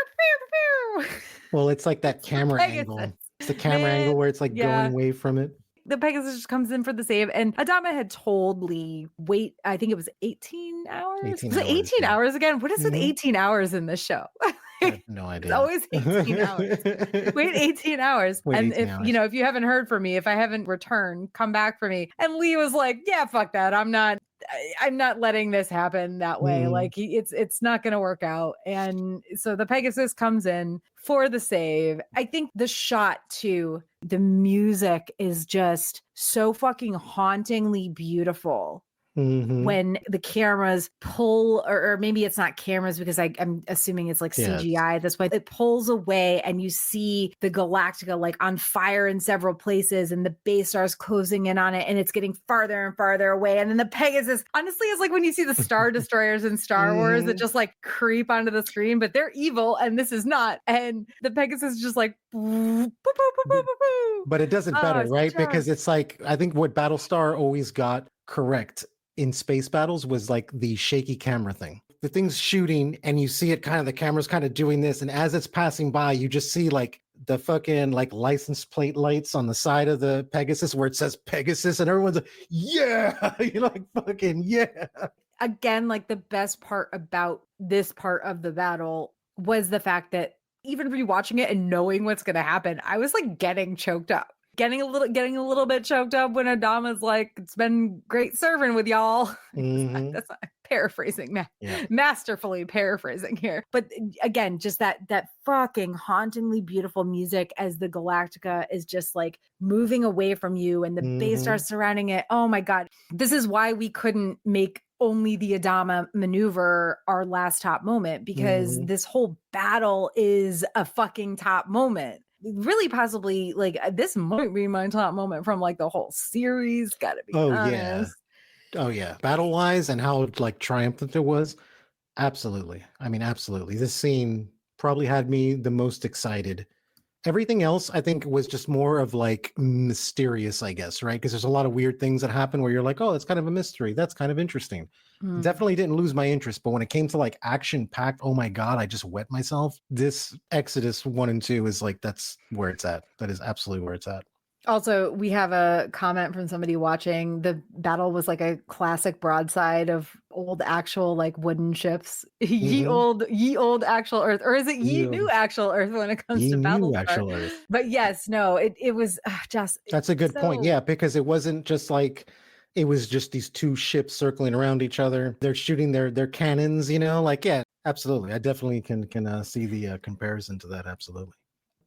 Well, it's like that camera angle. It's the camera angle where it's like going away from it. The Pegasus just comes in for the save, and Adama had told Lee, wait, I think it was 18 hours? 18 was it 18 hours, hours again? What is with 18 hours in this show? I have no idea. It's always 18 hours. Wait 18 hours. And if you haven't heard from me, if I haven't returned, come back for me. And Lee was like, yeah, fuck that. I'm not letting this happen that way. Like it's not going to work out. And so the Pegasus comes in for the save. I think the shot too, the music is just so fucking hauntingly beautiful. When the cameras pull, or maybe it's not cameras because I'm assuming it's like CGI this way. It pulls away and you see the Galactica like on fire in several places, and the base stars closing in on it, and it's getting farther and farther away. And then the Pegasus, honestly, is like when you see the Star Destroyers in Star Wars that just like creep onto the screen, but they're evil and this is not. And the Pegasus is just like, boop, boop, boop, boop, boop. But it does it better, right? Because it's like, I think what Battlestar always got correct in space battles was like the shaky camera thing. The thing's shooting and you see it kind of, the camera's kind of doing this. And as it's passing by, you just see like the fucking like license plate lights on the side of the Pegasus where it says Pegasus, and everyone's like, yeah, you're like, fucking yeah. Again, like the best part about this part of the battle was the fact that even rewatching it and knowing what's going to happen, I was like getting choked up. Getting a little bit choked up when Adama's like, it's been great serving with y'all. That's not paraphrasing, masterfully paraphrasing here. But again, just that fucking hauntingly beautiful music as the Galactica is just like moving away from you and the base stars surrounding it. Oh my God. This is why we couldn't make only the Adama maneuver our last top moment, because this whole battle is a fucking top moment. Really possibly like this might be my top moment from like the whole series, gotta be honest. Battle wise and how like triumphant it was, absolutely. I mean, absolutely, this scene probably had me the most excited. Everything else I think was just more of like mysterious, I guess, right? Because there's a lot of weird things that happen where you're like, oh, that's kind of a mystery, that's kind of interesting. Definitely didn't lose my interest, but when it came to like action packed, oh my God, I just wet myself. This Exodus 1 and 2 is like, that's where it's at. That is absolutely where it's at. Also, we have a comment from somebody watching. The battle was like a classic broadside of old actual like wooden ships. Ye old actual Earth, or is it ye new actual Earth when it comes to Battlestar? But yes, no, it was just. That's a good point. Yeah, because it wasn't just like. It was just these 2 ships circling around each other. They're shooting their cannons, like, yeah, absolutely. I definitely can see the comparison to that. Absolutely.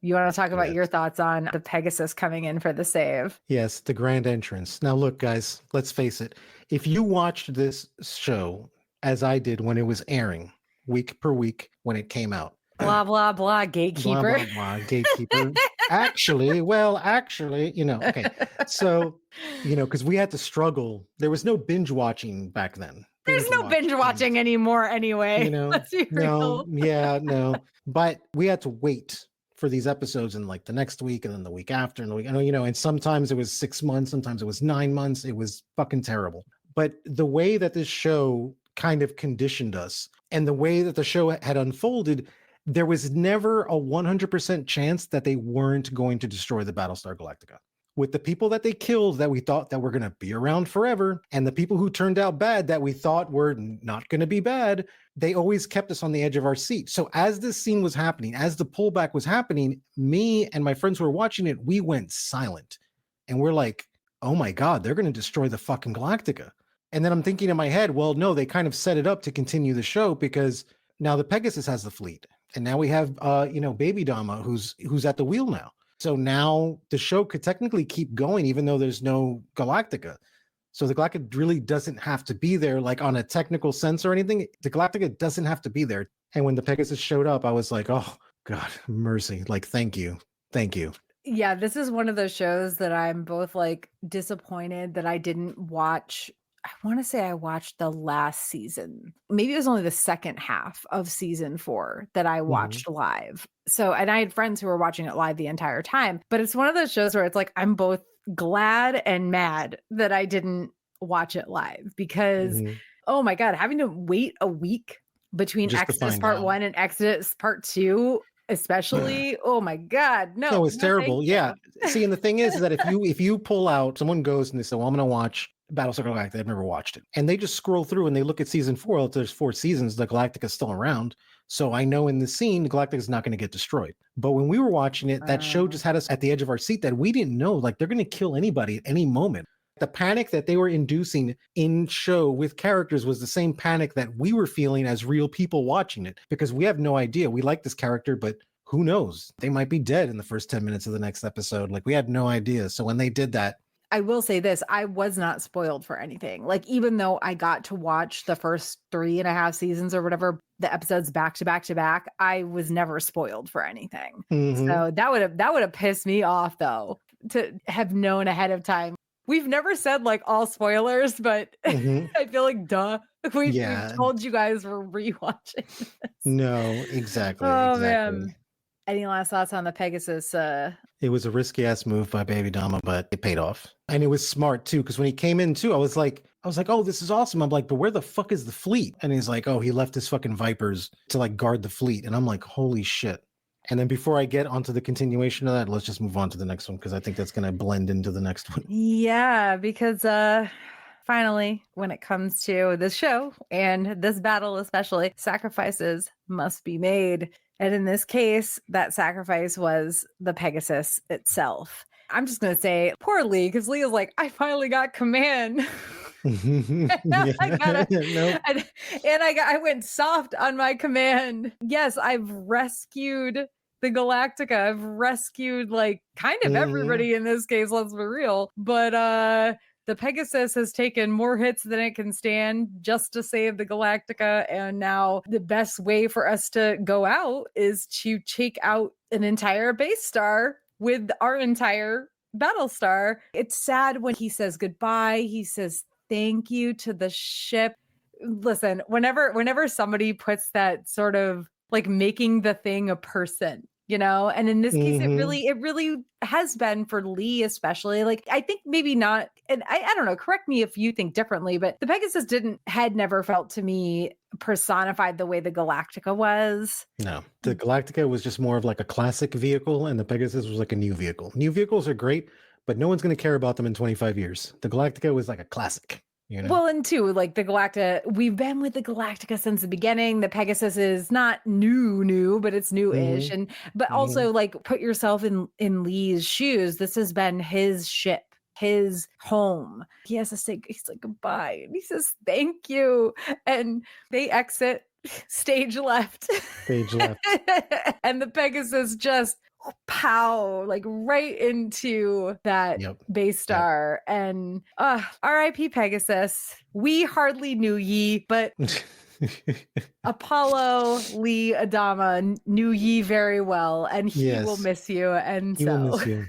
You want to talk about your thoughts on the Pegasus coming in for the save? Yes, the grand entrance. Now, look, guys, let's face it. If you watched this show as I did when it was airing, week per week when it came out. Blah, blah, blah, gatekeeper. Blah, blah, blah, gatekeeper. Actually, okay. So, because we had to struggle. There was no binge watching back then. There's binge no watch binge watching anymore anyway. Let's be no, real. yeah, no. But we had to wait for these episodes in like the next week and then the week after and the week, and sometimes it was 6 months, sometimes it was 9 months. It was fucking terrible. But the way that this show kind of conditioned us and the way that the show had unfolded, there was never a 100% chance that they weren't going to destroy the Battlestar Galactica. With the people that they killed that we thought that were going to be around forever, and the people who turned out bad that we thought were not going to be bad, they always kept us on the edge of our seat. So as this scene was happening, as the pullback was happening, me and my friends who were watching it, we went silent. And we're like, oh my God, they're going to destroy the fucking Galactica. And then I'm thinking in my head, well, no, they kind of set it up to continue the show because now the Pegasus has the fleet. And now we have, Baby Dama, who's at the wheel now. So now the show could technically keep going, even though there's no Galactica. So the Galactica really doesn't have to be there, like on a technical sense or anything. The Galactica doesn't have to be there. And when the Pegasus showed up, I was like, oh, God, mercy. Like, thank you. Thank you. Yeah, this is one of those shows that I'm both like disappointed that I didn't watch. I want to say I watched the last season. Maybe it was only the second half of season 4 that I watched live. So, and I had friends who were watching it live the entire time. But it's one of those shows where it's like, I'm both glad and mad that I didn't watch it live because, oh my God, having to wait a week between Just to Exodus find Part out. 1 and Exodus Part 2, especially, oh my God, no. It's terrible. Yeah. See, and the thing is that if you pull out, someone goes and they say, well, I'm going to watch Battlestar Galactica, they've never watched it. And they just scroll through and they look at season 4. Well, there's 4 seasons, the Galactica's still around. So I know in the scene, the Galactica's not going to get destroyed. But when we were watching it, that show just had us at the edge of our seat that we didn't know, like they're going to kill anybody at any moment. The panic that they were inducing in show with characters was the same panic that we were feeling as real people watching it, because we have no idea. We like this character, but who knows? They might be dead in the first 10 minutes of the next episode. Like we had no idea. So when they did that, I will say this, I was not spoiled for anything. Like, even though I got to watch the first 3.5 seasons or whatever, the episodes back to back to back, I was never spoiled for anything. So that would have pissed me off though, to have known ahead of time. We've never said like all spoilers, but I feel like we've told you guys we're rewatching this. No, exactly. Oh exactly. man. Any last thoughts on the Pegasus? It was a risky ass move by Baby Dama, but it paid off. And it was smart too, because when he came in too, I was like, oh, this is awesome. I'm like, but where the fuck is the fleet? And he's like, oh, he left his fucking Vipers to like guard the fleet. And I'm like, holy shit. And then before I get onto the continuation of that, let's just move on to the next one, because I think that's going to blend into the next one. Yeah, because finally, when it comes to this show and this battle especially, sacrifices must be made. And in this case, that sacrifice was the Pegasus itself. I'm just going to say poor Lee, because Lee is like, I finally got command. I went soft on my command. Yes, I've rescued the Galactica. I've rescued like kind of everybody in this case, let's be real. But the Pegasus has taken more hits than it can stand just to save the Galactica. And now the best way for us to go out is to take out an entire base star with our entire Battlestar. It's sad when he says goodbye. He says thank you to the ship. Listen, whenever somebody puts that sort of like making the thing a person, and in this case, it really has been for Lee, especially. Like, I think maybe not, and I don't know, correct me if you think differently, but the Pegasus had never felt to me personified the way the Galactica was. No, the Galactica was just more of like a classic vehicle, and the Pegasus was like a new vehicle. New vehicles are great, but no one's going to care about them in 25 years. The Galactica was like a classic. Well, and two, like the Galactica, we've been with the Galactica since the beginning. The Pegasus is not new, but it's new-ish. But also like put yourself in Lee's shoes. This has been his ship, his home. He has to say, he's like, goodbye. And he says, thank you. And they exit stage left. And the Pegasus just pow, like right into that base star. And RIP Pegasus. We hardly knew ye, but Apollo, Lee, Adama knew ye very well, and he will Yes, miss you. And he will so miss you.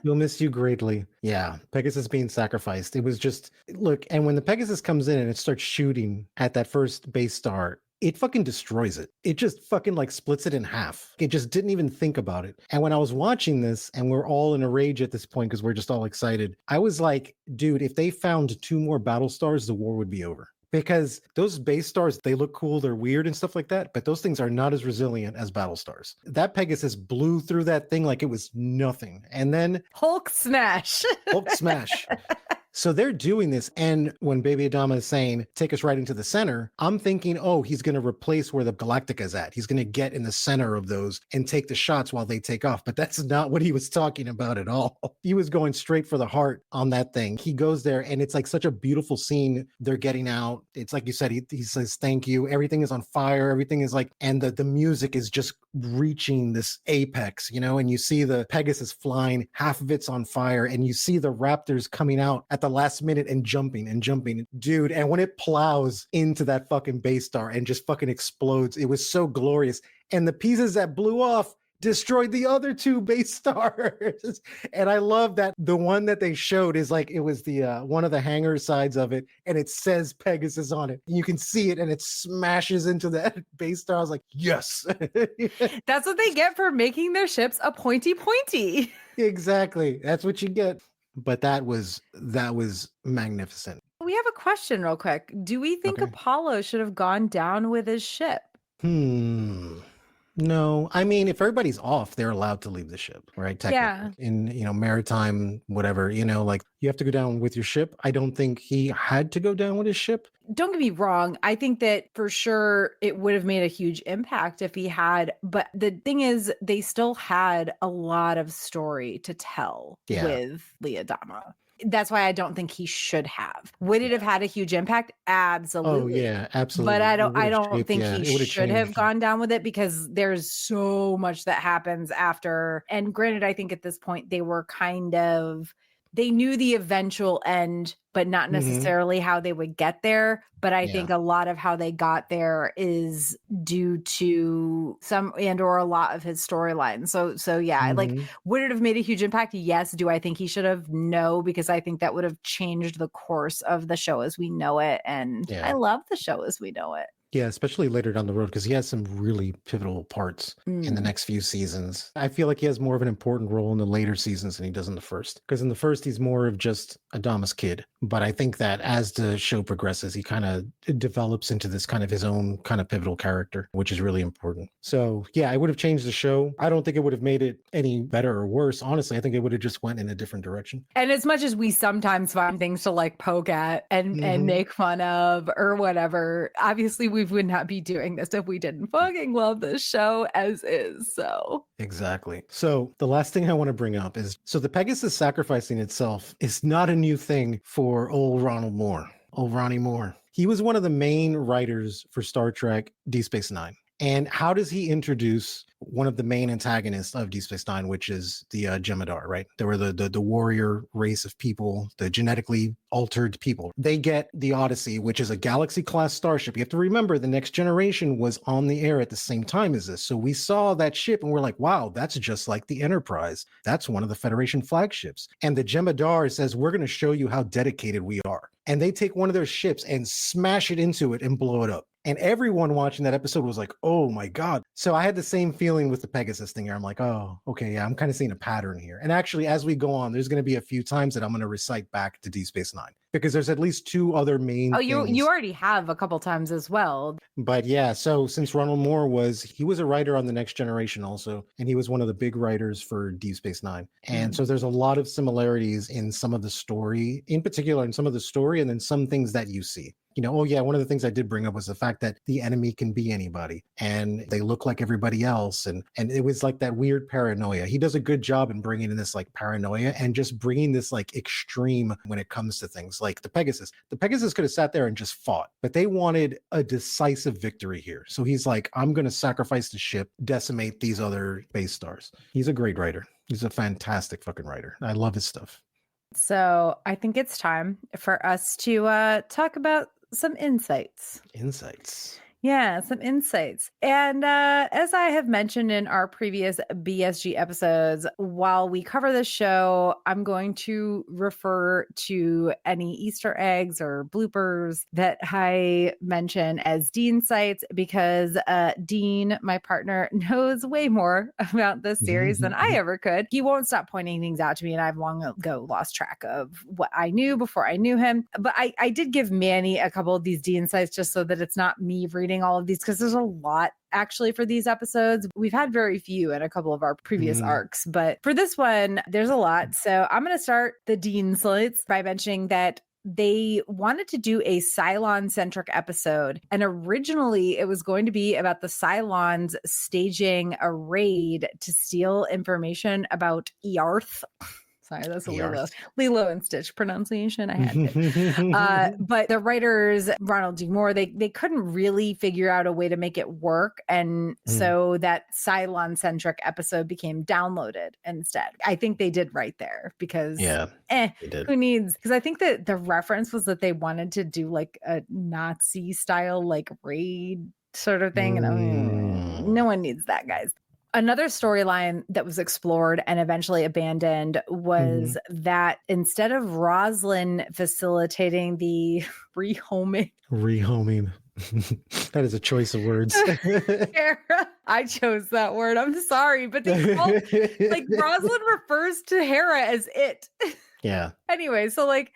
He'll miss you greatly. Yeah, Pegasus being sacrificed. It was just, look, and when the Pegasus comes in and it starts shooting at that first base star, it fucking destroys it. It just fucking like splits it in half. It just didn't even think about it. And when I was watching this, and we're all in a rage at this point because we're just all excited, I was like, dude, if they found 2 more battle stars, the war would be over. Because those base stars, they look cool, they're weird and stuff like that, but those things are not as resilient as battle stars. That Pegasus blew through that thing like it was nothing. And then Hulk smash. Hulk smash. So they're doing this. And when Baby Adama is saying, take us right into the center, I'm thinking, oh, he's going to replace where the Galactica is at. He's going to get in the center of those and take the shots while they take off. But that's not what he was talking about at all. He was going straight for the heart on that thing. He goes there and it's like such a beautiful scene. They're getting out. It's like you said, he says, thank you. Everything is on fire. Everything is like, and the music is just reaching this apex, and you see the Pegasus flying, half of it's on fire, and you see the Raptors coming out at the last minute and jumping, dude. And when it plows into that fucking base star and just fucking explodes, it was so glorious. And the pieces that blew off destroyed the other 2 base stars. And I love that the one that they showed is like, it was the one of the hangar sides of it, and it says Pegasus on it. You can see it, and it smashes into that base star. I was like, yes. That's what they get for making their ships a pointy. Exactly. That's what you get. But that was magnificent. We have a question real quick. Do we think Okay. Apollo should have gone down with his ship? No, I mean, if everybody's off, they're allowed to leave the ship, right? Technically. Yeah. In, maritime, whatever, like you have to go down with your ship. I don't think he had to go down with his ship. Don't get me wrong. I think that for sure it would have made a huge impact if he had. But the thing is, they still had a lot of story to tell with Lee Adama. That's why I don't think he should have. Would it have had a huge impact? Absolutely. Oh yeah, absolutely. But I don't think he should have gone down with it, because there's so much that happens after. And granted, I think at this point they knew the eventual end, but not necessarily how they would get there. But I think a lot of how they got there is due to some or a lot of his storyline. So yeah, like, would it have made a huge impact? Yes. Do I think he should have? No, because I think that would have changed the course of the show as we know it. And I love the show as we know it. Yeah, especially later down the road, because he has some really pivotal parts in the next few seasons. I feel like he has more of an important role in the later seasons than he does in the first. Because in the first, he's more of just Adama's kid. But I think that as the show progresses, he kind of develops into this kind of his own kind of pivotal character, which is really important. So yeah, I would have changed the show. I don't think it would have made it any better or worse. Honestly, I think it would have just went in a different direction. And as much as we sometimes find things to like poke at and make fun of or whatever, obviously we would not be doing this if we didn't fucking love this show as is. So exactly. So the last thing I want to bring up is, so the Pegasus sacrificing itself is not a new thing for old Ronald Moore. Old Ronnie Moore. He was one of the main writers for Star Trek Deep Space Nine. And how does he introduce one of the main antagonists of Deep Space Nine, which is the Jem'Hadar, right? They were the warrior race of people, the genetically altered people. They get the Odyssey, which is a Galaxy-class starship. You have to remember, the Next Generation was on the air at the same time as this. So we saw that ship and we're like, wow, that's just like the Enterprise. That's one of the Federation flagships. And the Jem'Hadar says, we're going to show you how dedicated we are. And they take one of their ships and smash it into it and blow it up. And everyone watching that episode was like, oh my God. So I had the same feeling with the Pegasus thing here. I'm like, oh, okay, yeah, I'm kind of seeing a pattern here. And actually, as we go on, there's going to be a few times that I'm going to recite back to Deep Space Nine, because there's at least 2 other main things. You already have a couple times as well. But yeah, so since Ronald Moore he was a writer on The Next Generation also, and he was one of the big writers for Deep Space Nine. And so there's a lot of similarities in some of the story, in particular in some of the story, and then some things that you see. Oh yeah, one of the things I did bring up was the fact that the enemy can be anybody and they look like everybody else. And it was like that weird paranoia. He does a good job in bringing in this like paranoia and just bringing this like extreme when it comes to things like the Pegasus. The Pegasus could have sat there and just fought, but they wanted a decisive victory here. So he's like, I'm going to sacrifice the ship, decimate these other base stars. He's a great writer. He's a fantastic fucking writer. I love his stuff. So I think it's time for us to talk about some insights. Insights. Yeah, some insights. And as I have mentioned in our previous BSG episodes, while we cover this show, I'm going to refer to any Easter eggs or bloopers that I mention as Dean sites because Dean, my partner, knows way more about this series than I ever could. He won't stop pointing things out to me, and I've long ago lost track of what I knew before I knew him. But I did give Manny a couple of these Dean sites just so that it's not me reading all of these, because there's a lot actually for these episodes. We've had very few in a couple of our previous arcs, but for this one, there's a lot. So I'm going to start the Dean slates by mentioning that they wanted to do a Cylon-centric episode. And originally it was going to be about the Cylons staging a raid to steal information about Earth. Sorry, that's a Lilo and Stitch pronunciation. I had to. But the writers, Ronald D. Moore, they couldn't really figure out a way to make it work. And so that Cylon-centric episode became downloaded instead. I think they did right there because who needs? Because I think that the reference was that they wanted to do like a Nazi style like raid sort of thing. And no one needs that, guys. Another storyline that was explored and eventually abandoned was that instead of Roslin facilitating the rehoming. That is a choice of words. I chose that word. I'm sorry, but they call, like Roslin refers to Hera as it. Yeah. Anyway, so like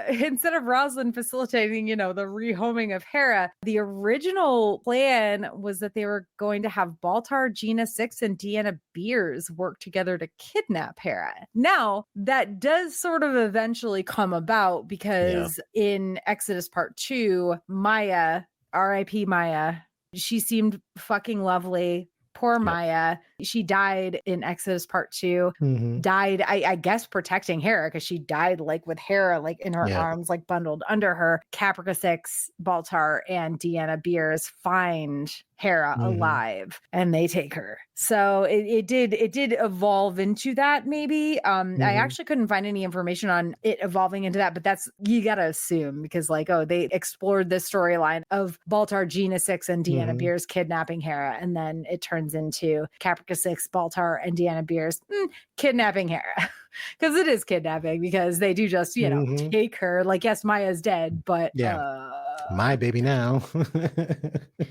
instead of Roslin facilitating, the rehoming of Hera, the original plan was that they were going to have Baltar, Gina 6, and Deanna Beers work together to kidnap Hera. Now, that does sort of eventually come about because in Exodus Part 2, Maya, R.I.P. Maya, she seemed fucking lovely. Poor Maya. She died in Exodus Part 2. Died, I guess, protecting Hera because she died like with Hera like in her arms, like bundled under her. Caprica 6, Baltar, and Deanna Beers find Hera alive and they take her. So it did evolve into that maybe. I actually couldn't find any information on it evolving into that, but that's, you gotta assume because like, they explored this storyline of Baltar, Gina 6, and Deanna Beers kidnapping Hera, and then it turns into Caprica 6, Baltar, and Deanna Beers kidnapping Hera. Because it is kidnapping because they do just, take her. Like, yes, Maya's dead, but my baby now.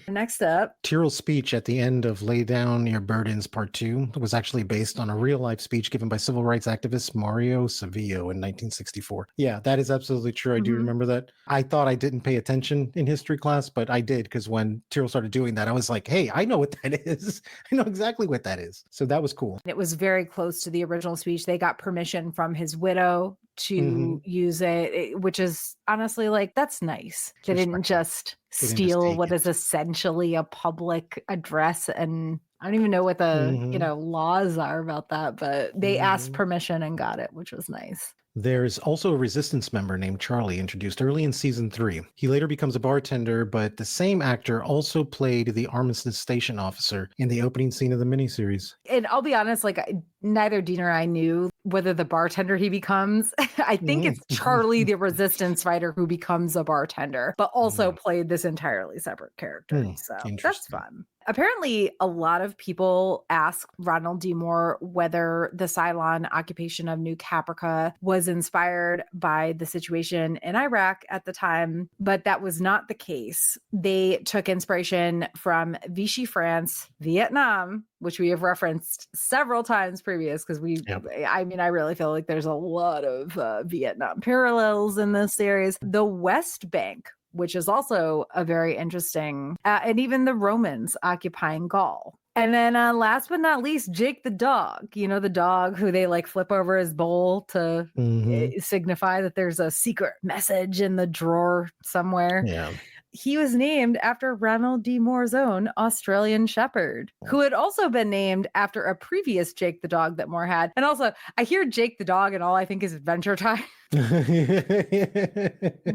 Next up, Tyrell's speech at the end of Lay Down Your Burdens Part 2 was actually based on a real-life speech given by civil rights activist Mario Savillo in 1964. Yeah, that is absolutely true. I do remember that. I thought I didn't pay attention in history class, but I did because when Tyrell started doing that, I was like, hey, I know what that is. I know exactly what that is. So that was cool. It was very close to the original speech. They got permission from his widow to use it, which is honestly like, that's nice. They didn't just steal what is essentially a public address, and I don't even know what the laws are about that, but they asked permission and got it, which was nice. There's also a Resistance member named Charlie introduced early in season 3. He later becomes a bartender, but the same actor also played the Armistice Station officer in the opening scene of the miniseries. And I'll be honest, like neither Dean or I knew whether the bartender he becomes. I think it's Charlie, the Resistance fighter, who becomes a bartender, but also played this entirely separate character. So that's fun. Apparently, a lot of people ask Ronald D. Moore whether the Cylon occupation of New Caprica was inspired by the situation in Iraq at the time, but that was not the case. They took inspiration from Vichy France, Vietnam, which we have referenced several times previous because I really feel like there's a lot of Vietnam parallels in this series. The West Bank, which is also a very interesting, and even the Romans occupying Gaul. And then last but not least, Jake the dog, the dog who they like flip over his bowl to signify that there's a secret message in the drawer somewhere. Yeah. He was named after Ronald D. Moore's own Australian Shepherd, who had also been named after a previous Jake the dog that Moore had. And also, I hear Jake the dog and all I think is Adventure Time.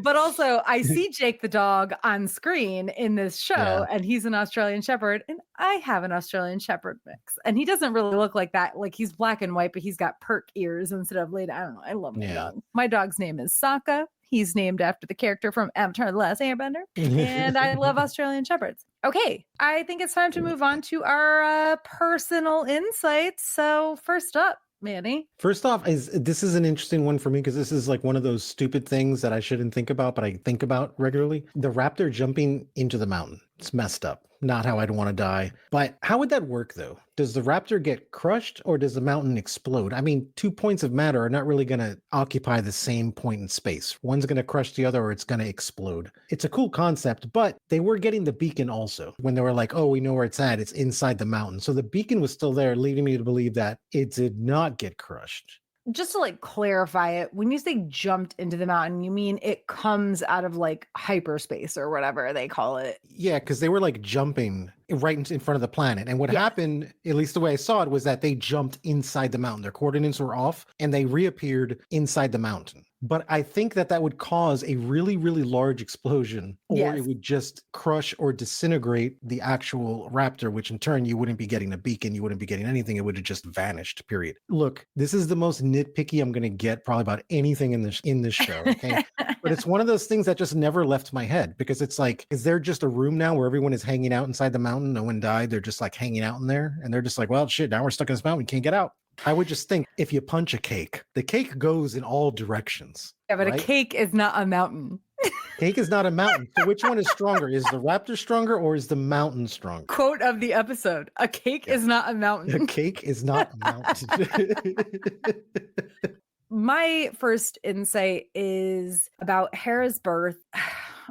But also, I see Jake the dog on screen in this show, and he's an Australian Shepherd, and I have an Australian Shepherd mix. And he doesn't really look like that. Like, he's black and white, but he's got perk ears instead of laid. I don't know. I love my dog. My dog's name is Sokka. He's named after the character from Avatar: The Last Airbender. And I love Australian Shepherds. Okay, I think it's time to move on to our personal insights. So first up, Manny. First off, this is an interesting one for me because this is like one of those stupid things that I shouldn't think about, but I think about regularly. The raptor jumping into the mountain. It's messed up. Not how I'd want to die. But how would that work, though? Does the raptor get crushed or does the mountain explode? I mean, 2 points of matter are not really going to occupy the same point in space. One's going to crush the other or it's going to explode. It's a cool concept, but they were getting the beacon also. When they were like, oh, we know where it's at. It's inside the mountain. So the beacon was still there, leading me to believe that it did not get crushed. Just to like clarify it, when you say jumped into the mountain, you mean it comes out of like hyperspace or whatever they call it? Yeah, because they were like jumping right in front of the planet. And what happened, at least the way I saw it, was that they jumped inside the mountain. Their coordinates were off and they reappeared inside the mountain. But I think that would cause a really, really large explosion, or it would just crush or disintegrate the actual raptor, which in turn you wouldn't be getting a beacon, you wouldn't be getting anything. It would have just vanished, period. Look, this is the most nitpicky I'm going to get probably about anything in this show, okay? But it's one of those things that just never left my head because it's like, is there just a room now where everyone is hanging out inside the mountain? No one died. They're just like hanging out in there. And they're just like, well, shit, now we're stuck in this mountain. We can't get out. I would just think if you punch a cake, the cake goes in all directions. Yeah, but right? a cake is not a mountain. Cake is not a mountain. So which one is stronger? Is the raptor stronger or is the mountain stronger? Quote of the episode: a cake is not a mountain. A cake is not a mountain. My first insight is about Hera's birth.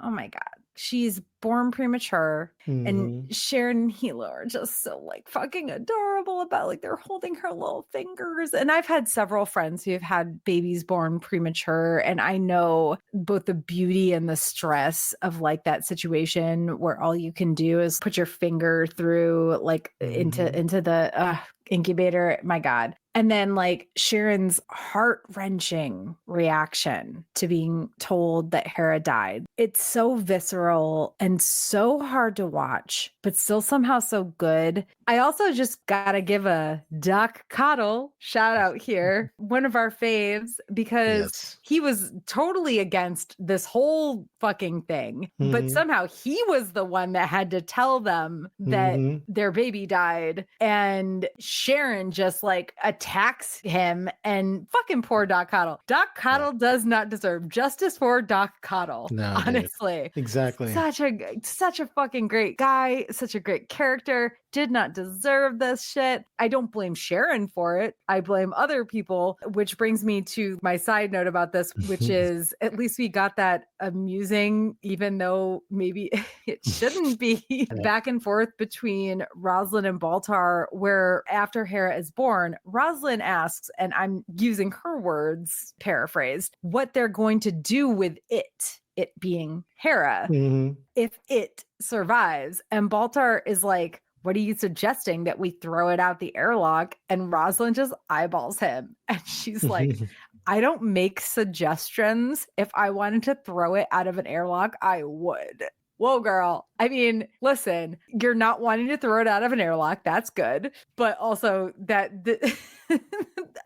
Oh my God. She's born premature, and Sharon and Hilo are just so like fucking adorable about like they're holding her little fingers. And I've had several friends who have had babies born premature, and I know both the beauty and the stress of like that situation where all you can do is put your finger through like into the incubator. My God. And then like Sharon's heart-wrenching reaction to being told that Hera died. It's so visceral and so hard to watch, but still somehow so good. I also just gotta give a Doc Coddle shout out here, one of our faves, because he was totally against this whole fucking thing, but somehow he was the one that had to tell them that their baby died. And Sharon just like attacks him, and fucking poor Doc Coddle. Doc Coddle does not deserve justice for Doc Coddle. No, honestly. Dude. Exactly. Such a fucking great guy, such a great character. Did not deserve this shit. I don't blame Sharon for it. I blame other people, which brings me to my side note about this, which is at least we got that amusing, even though maybe it shouldn't be, back and forth between Rosalind and Baltar, where after Hera is born, Rosalind asks, and I'm using her words paraphrased, what they're going to do with it being Hera, if it survives. And Baltar is like, what are you suggesting, that we throw it out the airlock? And Rosalind just eyeballs him. And she's like, I don't make suggestions. If I wanted to throw it out of an airlock, I would. Whoa, girl. I mean, listen, you're not wanting to throw it out of an airlock. That's good. But also that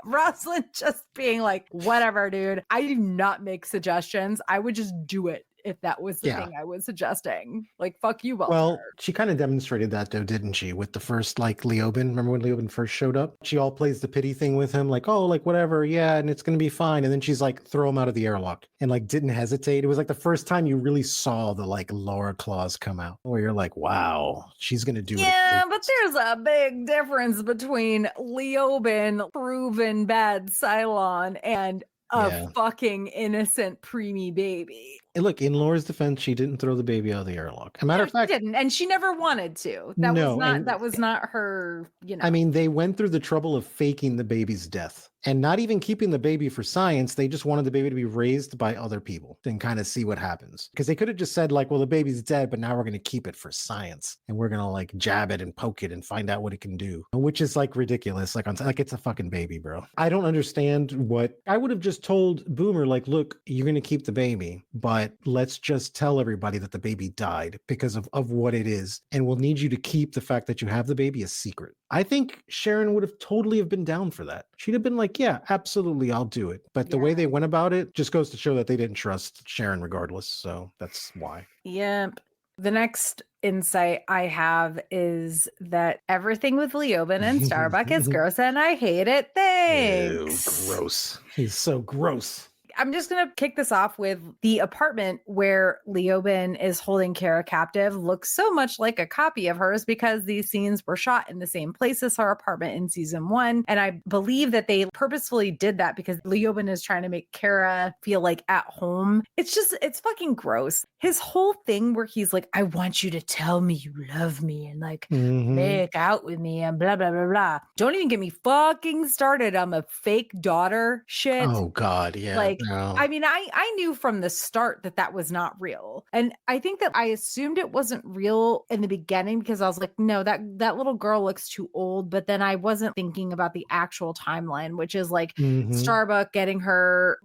Rosalind just being like, whatever, dude. I do not make suggestions. I would just do it if that was the thing I was suggesting. Like, fuck you, Baltar. Well, she kind of demonstrated that though, didn't she? With the first, like, Leoben. Remember when Leoben first showed up? She all plays the pity thing with him, like, oh, like, whatever, yeah, and it's going to be fine. And then she's like, throw him out of the airlock. And, like, didn't hesitate. It was, like, the first time you really saw the, like, lower claws come out. Where you're like, wow, she's going to do it. Yeah, but there's a big difference between Leoben, proven bad Cylon, and a fucking innocent preemie baby. Look, in Laura's defense, she didn't throw the baby out of the airlock. A matter of fact, she didn't, and she never wanted to. That was not her, you know. I mean, they went through the trouble of faking the baby's death and not even keeping the baby for science. They just wanted the baby to be raised by other people and kind of see what happens. Because they could have just said, like, well, the baby's dead, but now we're going to keep it for science and we're going to like jab it and poke it and find out what it can do, which is like ridiculous. Like it's a fucking baby, bro. I don't understand what I would have just told Boomer, like, look, you're going to keep the baby, but let's just tell everybody that the baby died because of what it is. And we'll need you to keep the fact that you have the baby a secret. I think Sharon would have totally have been down for that. She'd have been like, like, yeah, absolutely, I'll do it. But the way they went about it just goes to show that they didn't trust Sharon regardless. So that's why. Yep. The next insight I have is that everything with Leoben and Starbuck is gross and I hate it. Ew, Thanks. gross. He's so gross. I'm just going to kick this off with the apartment where Leoben is holding Kara captive looks so much like a copy of hers because these scenes were shot in the same place as her apartment in season 1. And I believe that they purposefully did that because Leoben is trying to make Kara feel like at home. It's fucking gross. His whole thing where he's like, I want you to tell me you love me and like make out with me and blah, blah, blah, blah. Don't even get me fucking started on the fake daughter shit. Oh, God. Yeah. Like, no. I mean, I knew from the start that was not real. And I think that I assumed it wasn't real in the beginning because I was like, no, that little girl looks too old. But then I wasn't thinking about the actual timeline, which is like Starbuck getting her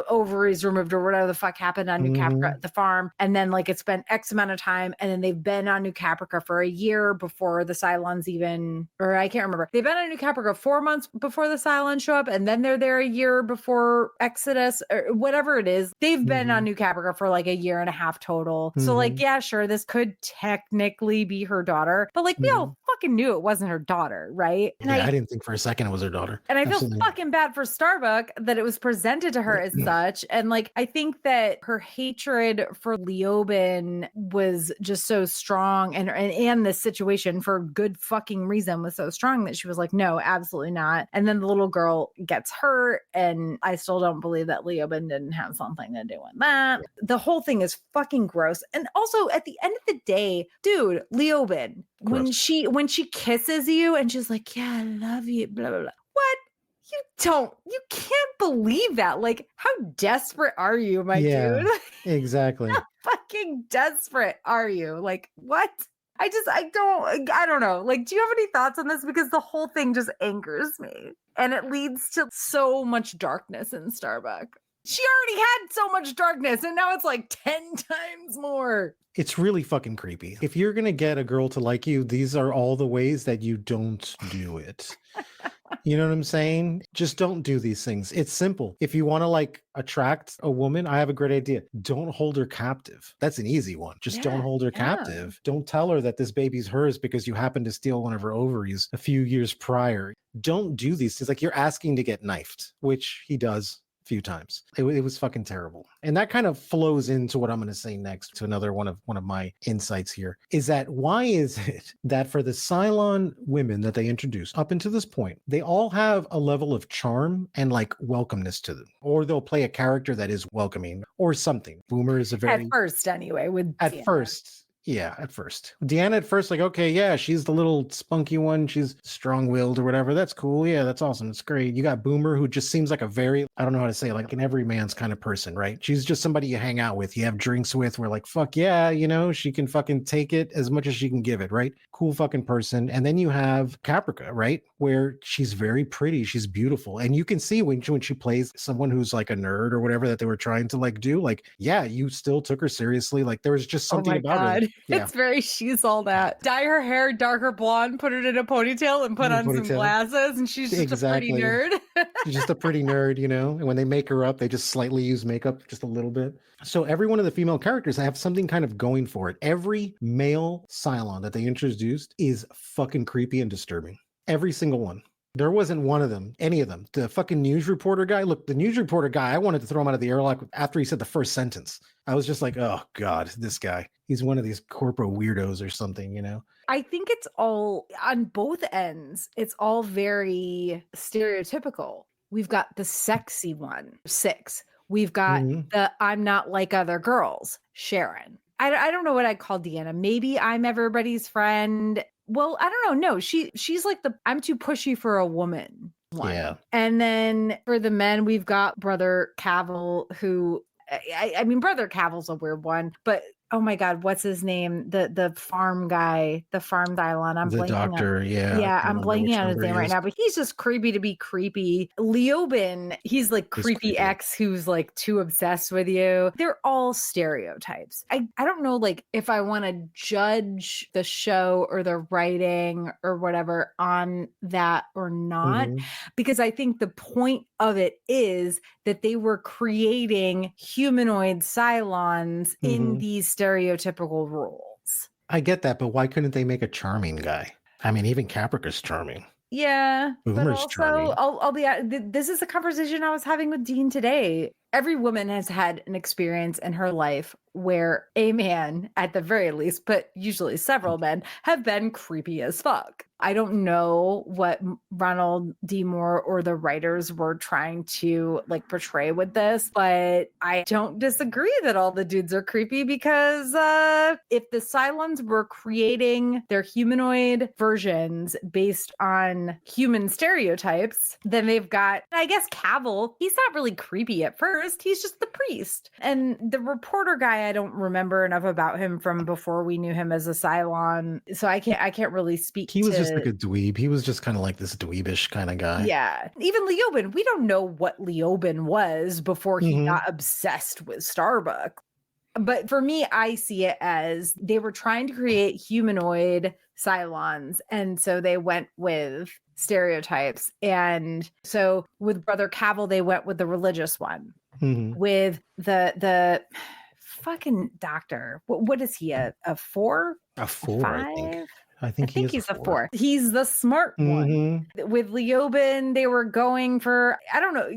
ovaries removed or whatever the fuck happened on New Caprica at the farm. And then like it's been X amount of time. And then they've been on New Caprica for a year before the Cylons even, or I can't remember. They've been on New Caprica 4 months before the Cylons show up. And then they're there a year before Exodus or whatever it is. They've been on New Caprica for like a year and a half total. So like, yeah, sure, this could technically be her daughter, but like we all fucking knew it wasn't her daughter, right? And I didn't think for a second it was her daughter. And I feel fucking bad for Starbuck that it was presented to her as such. And like, I think that her hatred for Leoben was just so strong and this situation for good fucking reason was so strong that she was like, no, absolutely not. And then the little girl gets hurt. And I still don't believe that Leoben didn't have something to do with that. The whole thing is fucking gross. And also at the end of the day, dude, Leoben, when she kisses you and she's like, yeah, I love you, blah, blah, blah. What? You can't believe that. Like, how desperate are you, my dude? Exactly. How fucking desperate are you? Like, what? I don't know. Like, do you have any thoughts on this? Because the whole thing just angers me. And it leads to so much darkness in Starbuck. She already had so much darkness, and now it's like 10 times more. It's really fucking creepy. If you're going to get a girl to like you, these are all the ways that you don't do it. You know what I'm saying? Just don't do these things. It's simple. If you want to like attract a woman, I have a great idea. Don't hold her captive. That's an easy one. Just don't hold her captive. Don't tell her that this baby's hers because you happened to steal one of her ovaries a few years prior. Don't do these things. Like you're asking to get knifed, which he does few times. It was fucking terrible. And that kind of flows into what I'm going to say next, to another one of my insights here, is that why is it that for the Cylon women that they introduce up until this point, they all have a level of charm and like welcomeness to them, or they'll play a character that is welcoming or something. Boomer is a very... At first, anyway. At first. Yeah, at first. Deanna at first, like, okay, yeah, she's the little spunky one. She's strong-willed or whatever. That's cool. Yeah, that's awesome. It's great. You got Boomer, who just seems like a very, I don't know how to say it, like an everyman's kind of person, right? She's just somebody you hang out with, you have drinks with, where like, fuck yeah, you know, she can fucking take it as much as she can give it, right? Cool fucking person. And then you have Caprica, right? Where she's very pretty. She's beautiful. And you can see when she plays someone who's like a nerd or whatever that they were trying to like do, like, yeah, you still took her seriously. Like there was just something about her. Yeah. It's very, she's all that. Dye her hair darker blonde, put it in a ponytail and put on some glasses, and she's just a pretty nerd. She's just a pretty nerd, you know? And when they make her up, they just slightly use makeup, just a little bit. So every one of the female characters have something kind of going for it. Every male Cylon that they introduced is fucking creepy and disturbing. Every single one. There wasn't one of them, any of them. The fucking news reporter guy, look, the news reporter guy, I wanted to throw him out of the airlock after he said the first sentence. I was just like, oh God, this guy. He's one of these corporate weirdos or something, you know? I think it's all, on both ends, it's all very stereotypical. We've got the sexy one, 6. We've got the I'm not like other girls, Sharon. I don't know what I'd call Deanna. Maybe I'm everybody's friend. Well, I don't know. No, she's like the I'm too pushy for a woman one. Yeah. And then for the men, we've got Brother Cavill, who I mean, Brother Cavill's a weird one, but oh my God, what's his name? The farm guy, the farm Dylon. I'm The blanking on. doctor, yeah, I Yeah, can't I'm remember blanking which on his number he name right is. now, but he's just creepy to be creepy. Leoben, he's like He's creepy creepy. ex who's like too obsessed with you. They're all stereotypes. I don't know like if I want to judge the show or the writing or whatever on that or not, Mhm, because I think the point of it is that they were creating humanoid Cylons in mhm. these stereotypical roles. I get that, but why couldn't they make a charming guy? I mean, even Caprica's charming. Yeah, but Boomer's also charming. I'll be this is a conversation I was having with Dean today. Every woman has had an experience in her life where a man, at the very least, but usually several men, have been creepy as fuck. I don't know what Ronald D. Moore or the writers were trying to like portray with this, but I don't disagree that all the dudes are creepy because if the Cylons were creating their humanoid versions based on human stereotypes, then they've got, I guess, Cavill. He's not really creepy at first. He's just the priest. And the reporter guy, I don't remember enough about him from before we knew him as a Cylon. So I can't really speak He was to just like a dweeb. He was just kind of like this dweebish kind of guy. yeah. Even Leoben, we don't know what Leoben was before he Mhm, got obsessed with Starbuck. But for me, I see it as they were trying to create humanoid Cylons. And so they went with stereotypes. And so with Brother Cavill, they went with the religious one. mhm. With the fucking doctor, what is he, a 4? A A 4, I think. 5? I I think he think is a he's a 4. 4. He's the smart one. Mhm, With Leoben, they were going for, I don't know,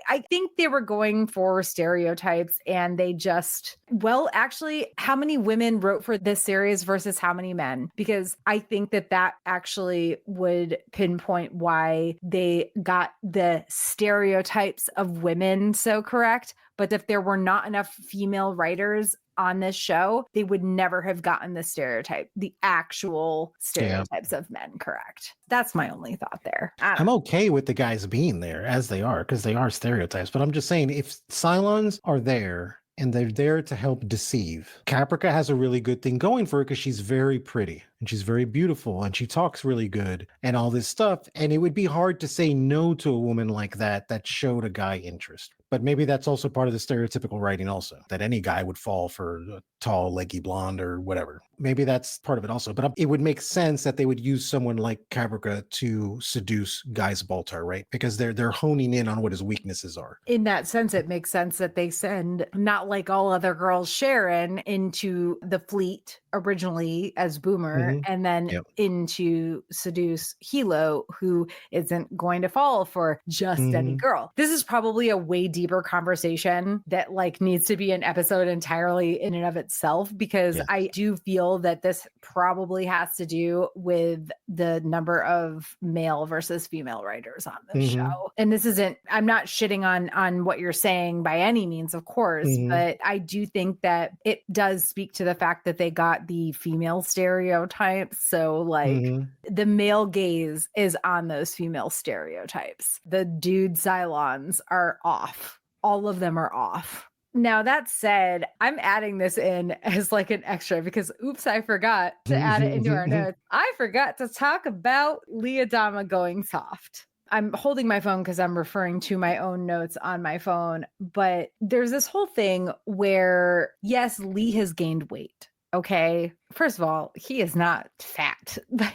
I think they were going for stereotypes and they just, well, actually, how many women wrote for this series versus how many men? Because I think that that actually would pinpoint why they got the stereotypes of women so correct. But if there were not enough female writers on this show, they would never have gotten the stereotype, the actual yeah. stereotypes of men correct. That's my only thought there. I don't I'm know. okay with the guys being there as they are because they are stereotypes. But I'm just saying, if Cylons are there and they're there to help deceive, Caprica has a really good thing going for her because she's very pretty and she's very beautiful and she talks really good and all this stuff. And it would be hard to say no to a woman like that that showed a guy interest. But maybe that's also part of the stereotypical writing, also, that any guy would fall for a tall, leggy blonde or whatever. Maybe that's part of it also. But it would make sense that they would use someone like Caprica to seduce Guy's Baltar, right? Because they're honing in on what his weaknesses are. In that sense, it makes sense that they send, not like all other girls, Sharon into the fleet originally as Boomer Mhm. and then Yep. into seduce Hilo, who isn't going to fall for just any Mhm. girl. This is probably a way deeper conversation that like needs to be an episode entirely in and of itself, because Yeah. I do feel that this probably has to do with the number of male versus female writers on this Mhm. show. And this isn't, I'm not shitting on what you're saying by any means, of course, Mhm. but I do think that it does speak to the fact that they got the female stereotypes. So like Mhm. the male gaze is on those female stereotypes. The dude Cylons are off. All of them are off. Now, that said, I'm adding this in as like an extra because oops, I forgot to add it into our notes. I forgot to talk about Leodama going soft. I'm holding my phone because I'm referring to my own notes on my phone. But there's this whole thing where, yes, Lee has gained weight. Okay. First of all, he is not fat by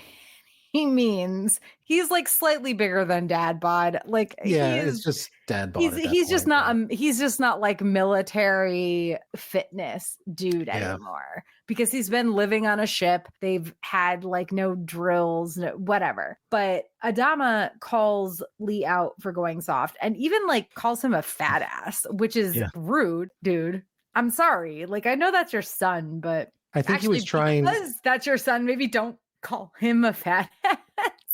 any means. He's like slightly bigger than Dad Bod. Like Yeah, he it's is. just dad bod at that He's just point. not he's just not like military fitness dude Yeah. anymore because he's been living on a ship. They've had like no drills, no, whatever. But Adama calls Lee out for going soft and even like calls him a fat ass, which is Yeah. rude, dude. I'm sorry. Like I know that's your son, but I think he was trying. because that's your son, maybe don't call him a fat ass.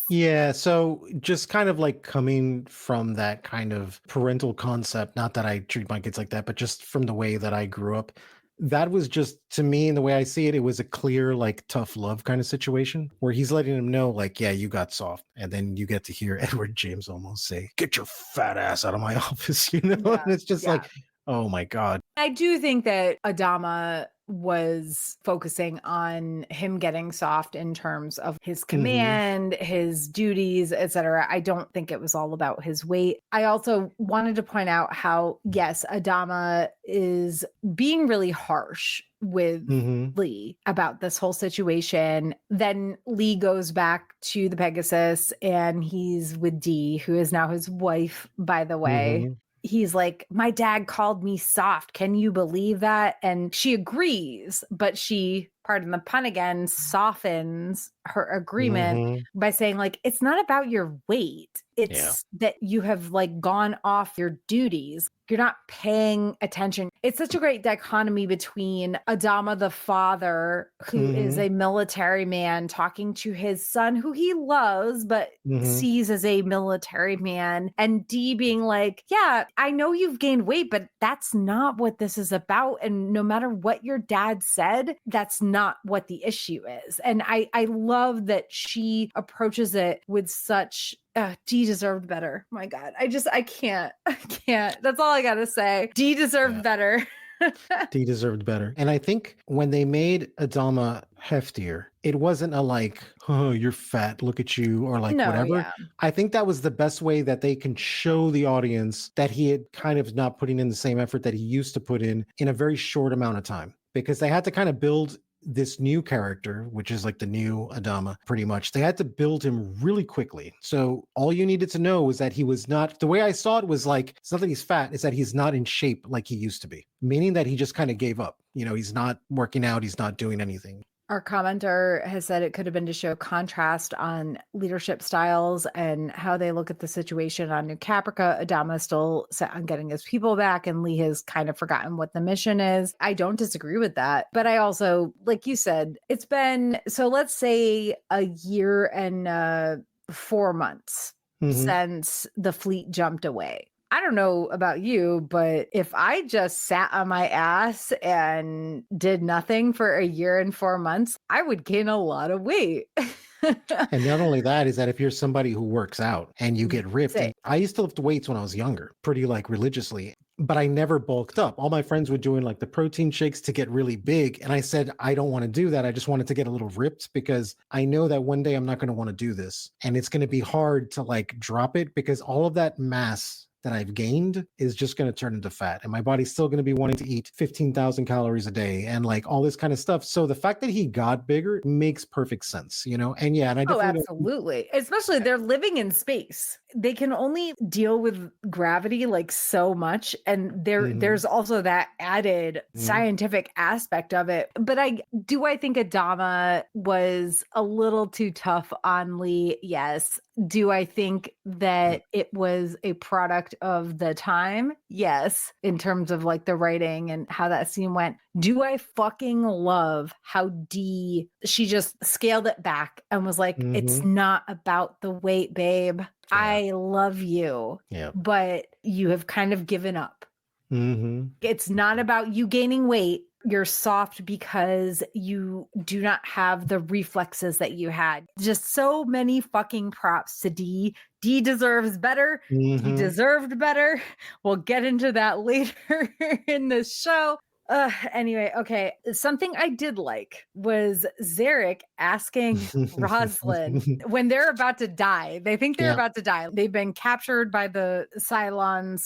Yeah, so just kind of like coming from that kind of parental concept, not that I treat my kids like that, but just from the way that I grew up, that was just to me, and the way I see it, it was a clear, like tough love kind of situation where he's letting him know, like, yeah, you got soft. And then you get to hear Edward James almost say, get your fat ass out of my office, you know? Yeah, And it's just yeah. like, Oh my God. I do think that Adama was focusing on him getting soft in terms of his command, his duties, etc. I don't think it was all about his weight. I also wanted to point out how, yes, Adama is being really harsh with Lee about this whole situation. Then Lee goes back to the Pegasus and he's with Dee, who is now his wife, by the way. He's like, my dad called me soft. Can you believe that? And she agrees, but she, pardon the pun again, softens her agreement by saying, like, it's not about your weight. It's that you have like gone off your duties. You're not paying attention. It's such a great dichotomy between Adama, the father, who is a military man, talking to his son, who he loves, but sees as a military man, and Dee being like, yeah, I know you've gained weight, but that's not what this is about. And no matter what your dad said, that's not what the issue is. And I love that she approaches it with such Dee deserved better. My God. I can't. That's all I gotta say. Dee deserved better. Dee deserved better. And I think when they made Adama heftier, it wasn't a like, oh, you're fat, look at you, or like whatever. Yeah. I think that was the best way that they can show the audience that he had kind of not putting in the same effort that he used to put in a very short amount of time, because they had to kind of build this new character, which is like the new Adama, pretty much. They had to build him really quickly. So all you needed to know was that he was not, the way I saw it was like, it's not that he's fat, it's that he's not in shape like he used to be, meaning that he just kind of gave up. You know, he's not working out, he's not doing anything. Our commenter has said it could have been to show contrast on leadership styles and how they look at the situation on New Caprica. Adama is still set on getting his people back, and Lee has kind of forgotten what the mission is. I don't disagree with that. But I also, like you said, it's been, so let's say a year and 4 months since the fleet jumped away. I don't know about you, but if I just sat on my ass and did nothing for a year and 4 months, I would gain a lot of weight. And not only that, is that if you're somebody who works out and you get ripped, I used to lift weights when I was younger, pretty like religiously, but I never bulked up. All my friends were doing like the protein shakes to get really big. And I said, I don't want to do that. I just wanted to get a little ripped, because I know that one day I'm not going to want to do this. And it's going to be hard to like drop it, because all of that mass that I've gained is just going to turn into fat, and my body's still going to be wanting to eat 15,000 calories a day and like all this kind of stuff. So the fact that he got bigger makes perfect sense, you know? And yeah, and I definitely absolutely. Especially they're living in space. They can only deal with gravity like so much. And there's also that added scientific aspect of it. But I think Adama was a little too tough on Lee? Yes. Do I think that it was a product of the time? Yes, in terms of like the writing and how that scene went. Do I fucking love how Dee, she just scaled it back and was like, it's not about the weight, babe. Yeah. I love you, but you have kind of given up. It's not about you gaining weight. You're soft because you do not have the reflexes that you had. Just so many fucking props to Dee. Dee deserves better. Dee deserved better. We'll get into that later in the show. Anyway, okay. Something I did like was Zarek asking Rosalind when they're about to die. They think they're about to die. They've been captured by the Cylon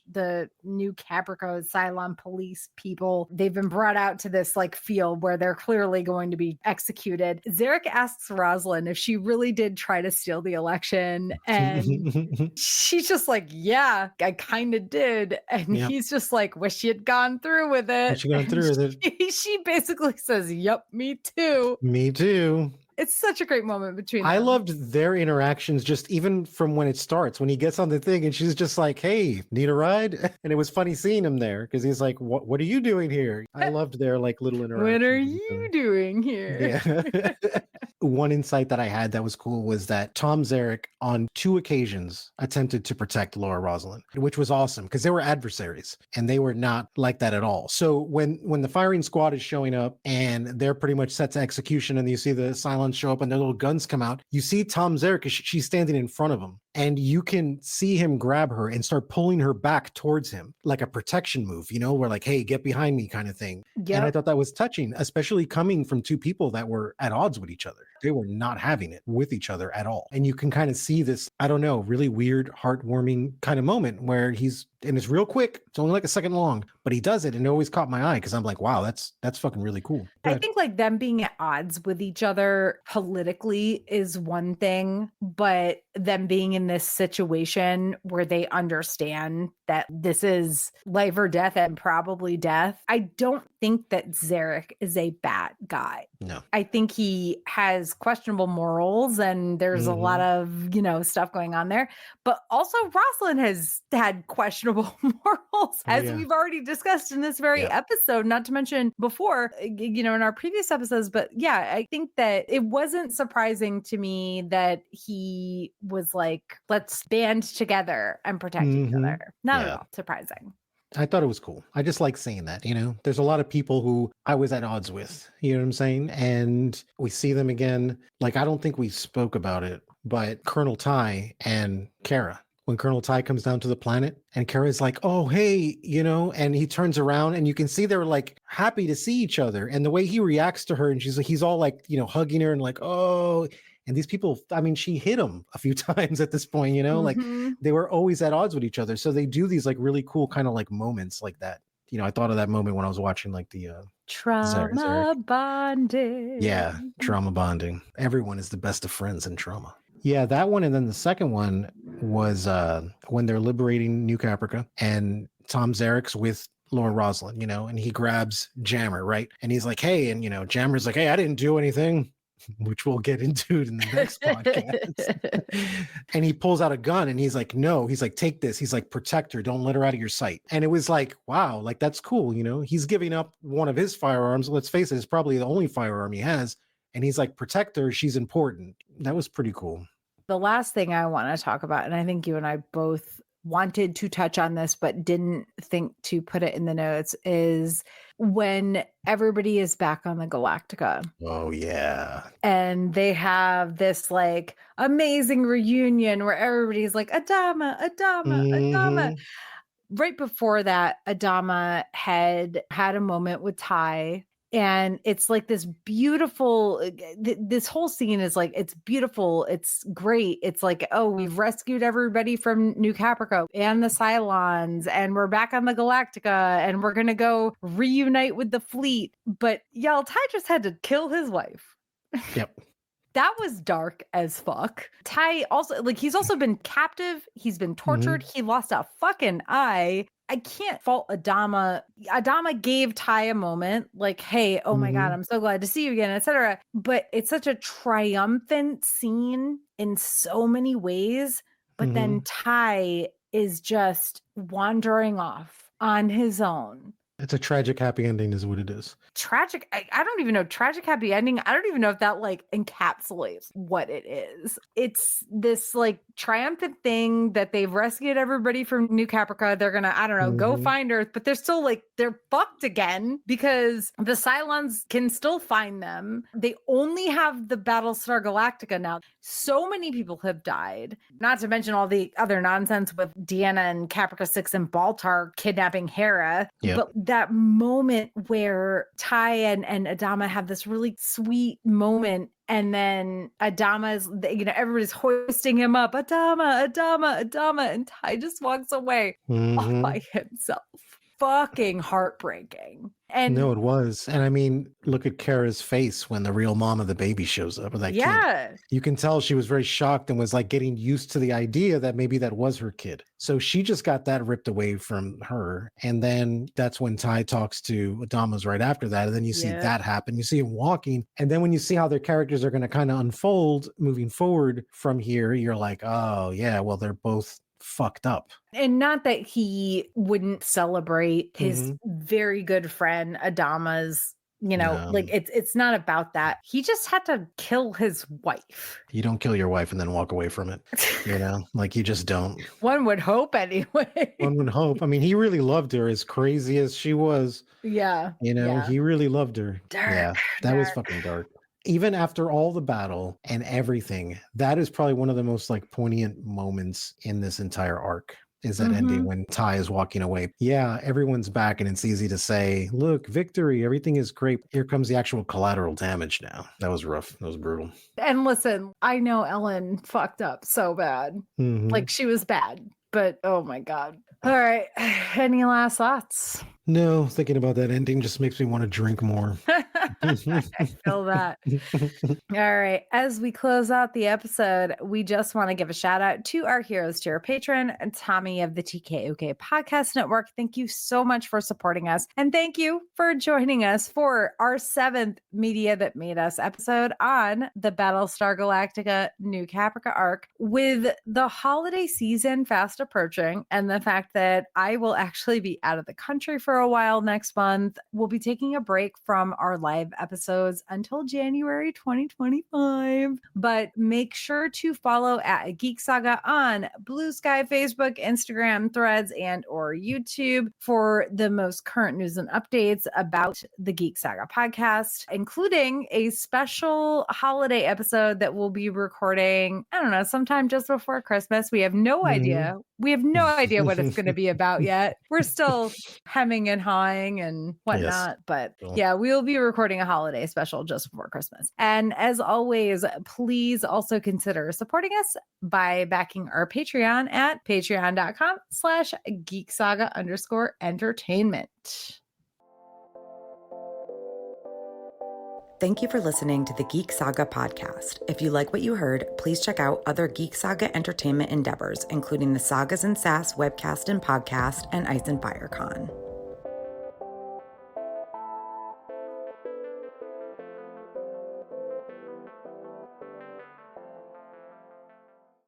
/ the New Caprica Cylon police people. They've been brought out to this like field where they're clearly going to be executed. Zarek asks Rosalind if she really did try to steal the election. And she's just like, yeah, I kind of did. And he's just like, wish she had gone through with it. She gone through with it. She basically says, yep, me too. Me too. It's such a great moment between them. I loved their interactions, just even from when it starts, when he gets on the thing and she's just like, hey, need a ride? And it was funny seeing him there because he's like, what are you doing here? I loved their like little interactions. What are you doing here? Yeah. One insight that I had that was cool was that Tom Zarek on 2 occasions attempted to protect Laura Rosalind, which was awesome because they were adversaries and they were not like that at all. So when the firing squad is showing up and they're pretty much set to execution and you see the Cylons show up and their little guns come out, you see Tom Zarek, she's standing in front of him. and you can see him grab her and start pulling her back towards him like a protection move, where like, hey, get behind me kind of thing. And I Yep. thought that was touching, especially coming from two people that were at odds with each other. They were not having it with each other at all. And you can kind of see this, I don't know, really weird, heartwarming kind of moment where and it's real quick. It's only like a second long, but he does it. And it always caught my eye because I'm like, wow, that's fucking really cool. I think like them being at odds with each other politically is one thing, but them being in this situation where they understand that this is life or death and probably death. I don't think that Zarek is a bad guy. No. I think he has questionable morals and there's a lot of, stuff going on there. But also Rosalind has had questionable morals, as we've already discussed in this very episode, not to mention before, in our previous episodes. But yeah, I think that it wasn't surprising to me that he was like, let's band together and protect each other. Not at all surprising. I thought it was cool. I just like saying that, there's a lot of people who I was at odds with, you know what I'm saying? And we see them again. Like, I don't think we spoke about it, but Colonel Ty and Kara, when Colonel Ty comes down to the planet and Kara's like, oh, hey, and he turns around and you can see they're like happy to see each other. And the way he reacts to her and he's all like, hugging her and like, oh, and these people, I mean, she hit him a few times at this point, like they were always at odds with each other. So they do these like really cool kind of like moments like that. I thought of that moment when I was watching like the trauma bonding. Yeah, trauma bonding. Everyone is the best of friends in trauma. Yeah, that one. And then the second one was when they're liberating New Caprica and Tom Zarek's with Laura Rosalind, and he grabs Jammer, right? And he's like, hey, and Jammer's like, hey, I didn't do anything, which we'll get into in the next podcast. And he pulls out a gun and he's like, no, he's like, take this. He's like, protect her. Don't let her out of your sight. And it was like, wow, like that's cool. He's giving up one of his firearms. Let's face it, it's probably the only firearm he has. And he's like, protect her. She's important. That was pretty cool. The last thing I want to talk about, and I think you and I both wanted to touch on this, but didn't think to put it in the notes, is when everybody is back on the Galactica. Oh, yeah. And they have this like amazing reunion where everybody's like, Adama, Adama, Adama. Right before that, Adama had a moment with Ty. And it's like this beautiful, this whole scene is like, it's beautiful. It's great. It's like, oh, we've rescued everybody from New Caprica and the Cylons, and we're back on the Galactica, and we're going to go reunite with the fleet. But y'all, Ty just had to kill his wife. Yep. That was dark as fuck. Ty also, like, he's also been captive. He's been tortured. He lost a fucking eye. I can't fault Adama. Adama gave Ty a moment like, hey, oh my God, I'm so glad to see you again, etc. But it's such a triumphant scene in so many ways. But then Ty is just wandering off on his own. It's a tragic happy ending is what it is. Tragic. I don't even know. Tragic happy ending. I don't even know if that like encapsulates what it is. It's this like triumphant thing that they've rescued everybody from New Caprica. They're going to, I don't know, go find Earth, but they're still like, they're fucked again because the Cylons can still find them. They only have the Battlestar Galactica now. So many people have died, not to mention all the other nonsense with Deanna and Caprica 6 and Baltar kidnapping Hera. Yep. But that moment where Ty and Adama have this really sweet moment, and then Adama's, everybody's hoisting him up, Adama, Adama, Adama, and Ty just walks away all by himself. Fucking heartbreaking. And no, it was. And I mean, look at Kara's face when the real mom of the baby shows up with that kid. You can tell she was very shocked and was like getting used to the idea that maybe that was her kid. So she just got that ripped away from her. And then that's when Ty talks to Adama's right after that. And then you see that happen. You see him walking. And then when you see how their characters are going to kind of unfold moving forward from here, you're like, oh yeah, well, they're both fucked up. And not that he wouldn't celebrate his very good friend Adama's, like it's not about that. He just had to kill his wife. You don't kill your wife and then walk away from it, like you just don't. One would hope anyway. One would hope. I mean, he really loved her, as crazy as she was. Yeah. He really loved her. Dark, yeah, that was fucking dark. even after all the battle and everything, that is probably one of the most like poignant moments in this entire arc. Is that ending when Ty is walking away. Yeah, everyone's back and it's easy to say, look, victory, everything is great. Here comes the actual collateral damage now. That was rough. That was brutal. And listen, I know Ellen fucked up so bad. Like she was bad, but oh my God. All right. Any last thoughts? No, thinking about that ending just makes me want to drink more. I feel that. All right. As we close out the episode, we just want to give a shout out to our Heroes Tier patron, Tommy of the TKOK Podcast Network. Thank you so much for supporting us. And thank you for joining us for our 7th Media That Made Us episode on the Battlestar Galactica New Caprica arc. With the holiday season fast approaching and the fact that I will actually be out of the country for a while next month, we'll be taking a break from our live episodes until January 2025. But make sure to follow at Geek Saga on Blue Sky, Facebook, Instagram, Threads, and or YouTube for the most current news and updates about the Geek Saga podcast, including a special holiday episode that we'll be recording, I don't know, sometime just before Christmas. We have no idea. We have no idea what it's going to be about yet. We're still hemming and hawing and whatnot. Yes. But yeah, we'll be recording a holiday special just before Christmas. And as always, please also consider supporting us by backing our Patreon at patreon.com/geeksaga_entertainment. Thank you for listening to the Geek Saga podcast. If you like what you heard, please check out other Geek Saga entertainment endeavors, including the Sagas and Sass webcast and podcast and Ice and Fire Con.